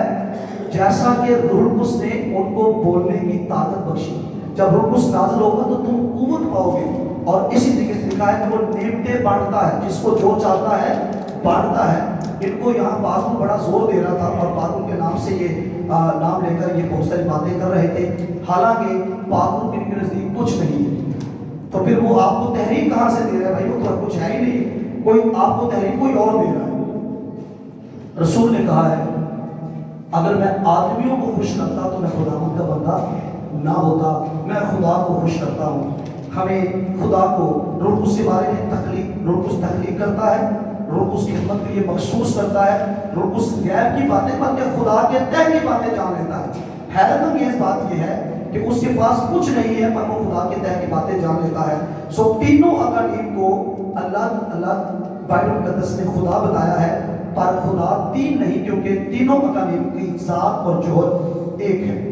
Speaker 1: جیسا کہ روح القدس نے ان کو بولنے کی طاقت بخشی. جب روح القدس نازل ہوگا تو تم قوت پاؤ گے. اور اسی طریقے سے لکھا ہے کہ وہ نعمتیں بانٹتا ہے، جس کو جو چاہتا ہے بانٹتا ہے. ان کو یہاں باغوں بڑا زور دے رہا تھا اور باغوں کے نام سے یہ نام لے کر یہ بہت ساری باتیں کر رہے تھے، حالانکہ باغوں کے نزدیک کچھ نہیں ہے۔ تو پھر وہ آپ کو تحریر کہاں سے دے رہا ہے بھائی؟ وہ تو کچھ ہے ہی نہیں، کوئی آپ کو تحریر کوئی اور دے رہا ہے۔ رسول نے کہا ہے اگر میں آدمیوں کو خوش کرتا تو میں خداوند کا بندہ نہ ہوتا، میں خدا کو خوش کرتا ہوں۔ ہمیں خدا کو روح القدس کے بارے میں روح القدس تخلیق کرتا ہے، روح القدس کی خدمت کے لیے مخصوص کرتا ہے، روح القدس غیب کی باتیں بلکہ خدا کے تہ کی باتیں جان لیتا ہے۔ حیرت انگیز بات یہ ہے کہ اس کے پاس کچھ نہیں ہے پر وہ خدا کے تہ کی باتیں جان لیتا ہے۔ سو تینوں اقانیم کو اللہ بائبل مقدس نے خدا بتایا ہے، پر خدا تین نہیں، کیونکہ تینوں اقانیم کی ذات اور جوہر ایک ہے۔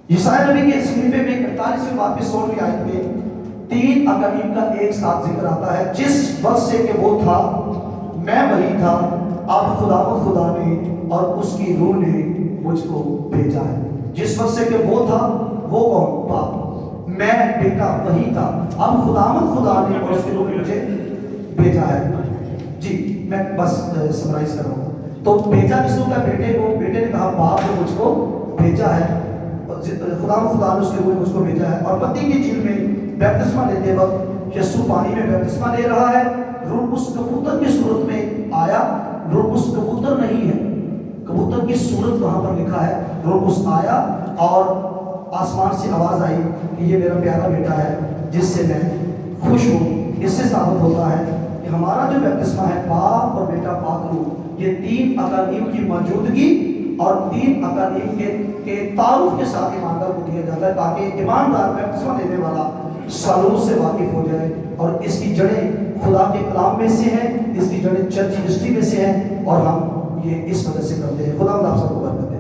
Speaker 1: یسایا نبی کے صحیفے میں 48ویں باب کی 16ویں آیت میں تین اقانیم کا ایک ساتھ ذکر آتا ہے، جس وقت سے کہ وہ تھا میں وہی تھا، اب خدا نے اور اس کی روح نے مجھ کو بھیجا ہے۔ جس وقت سے کہ وہ تھا، وہ کون؟ باپ، میں بیٹا وہی تھا، اب خدا نے اور اس کی روح نے مجھے بھیجا ہے۔ جی میں بس سمرائز کر رہا ہوں۔ تو بھیجا کس کو؟ بیٹے کو۔ بیٹے نے کہا باپ نے مجھ کو بھیجا ہے، خدا نے اس کے روح نے مجھ کو بھیجا ہے۔ اور متی کی جھیل میں بیپتسمہ لیتے وقت یسوع پانی میں بیپتسمہ لے رہا ہے، روح القدس کبوتر کی صورت میں آیا۔ روح القدس کبوتر نہیں ہے، کبوتر کی صورت وہاں پر لکھا ہے۔ روح القدس آیا اور آسمان سے آواز آئی کہ یہ میرا پیارا بیٹا ہے جس سے میں خوش ہوں۔ اس سے ثابت ہوتا ہے کہ ہمارا جو بیپتسمہ ہے، باپ اور بیٹا پاک روح، یہ تین اقانیم کی موجودگی اور تین اقانیم کے تعارف کے ساتھ ایماندار کو دیا جاتا ہے، تاکہ ایماندار بیپتسمہ لینے والا سالوں سے واقف ہو جائے اور اس کی جڑیں خدا کے کلام میں سے ہیں، اس کی جڑیں چرچ ہسٹری میں سے ہیں، اور ہم یہ اس وجہ سے کرتے ہیں۔ خدا آپ سب کو برکت دے۔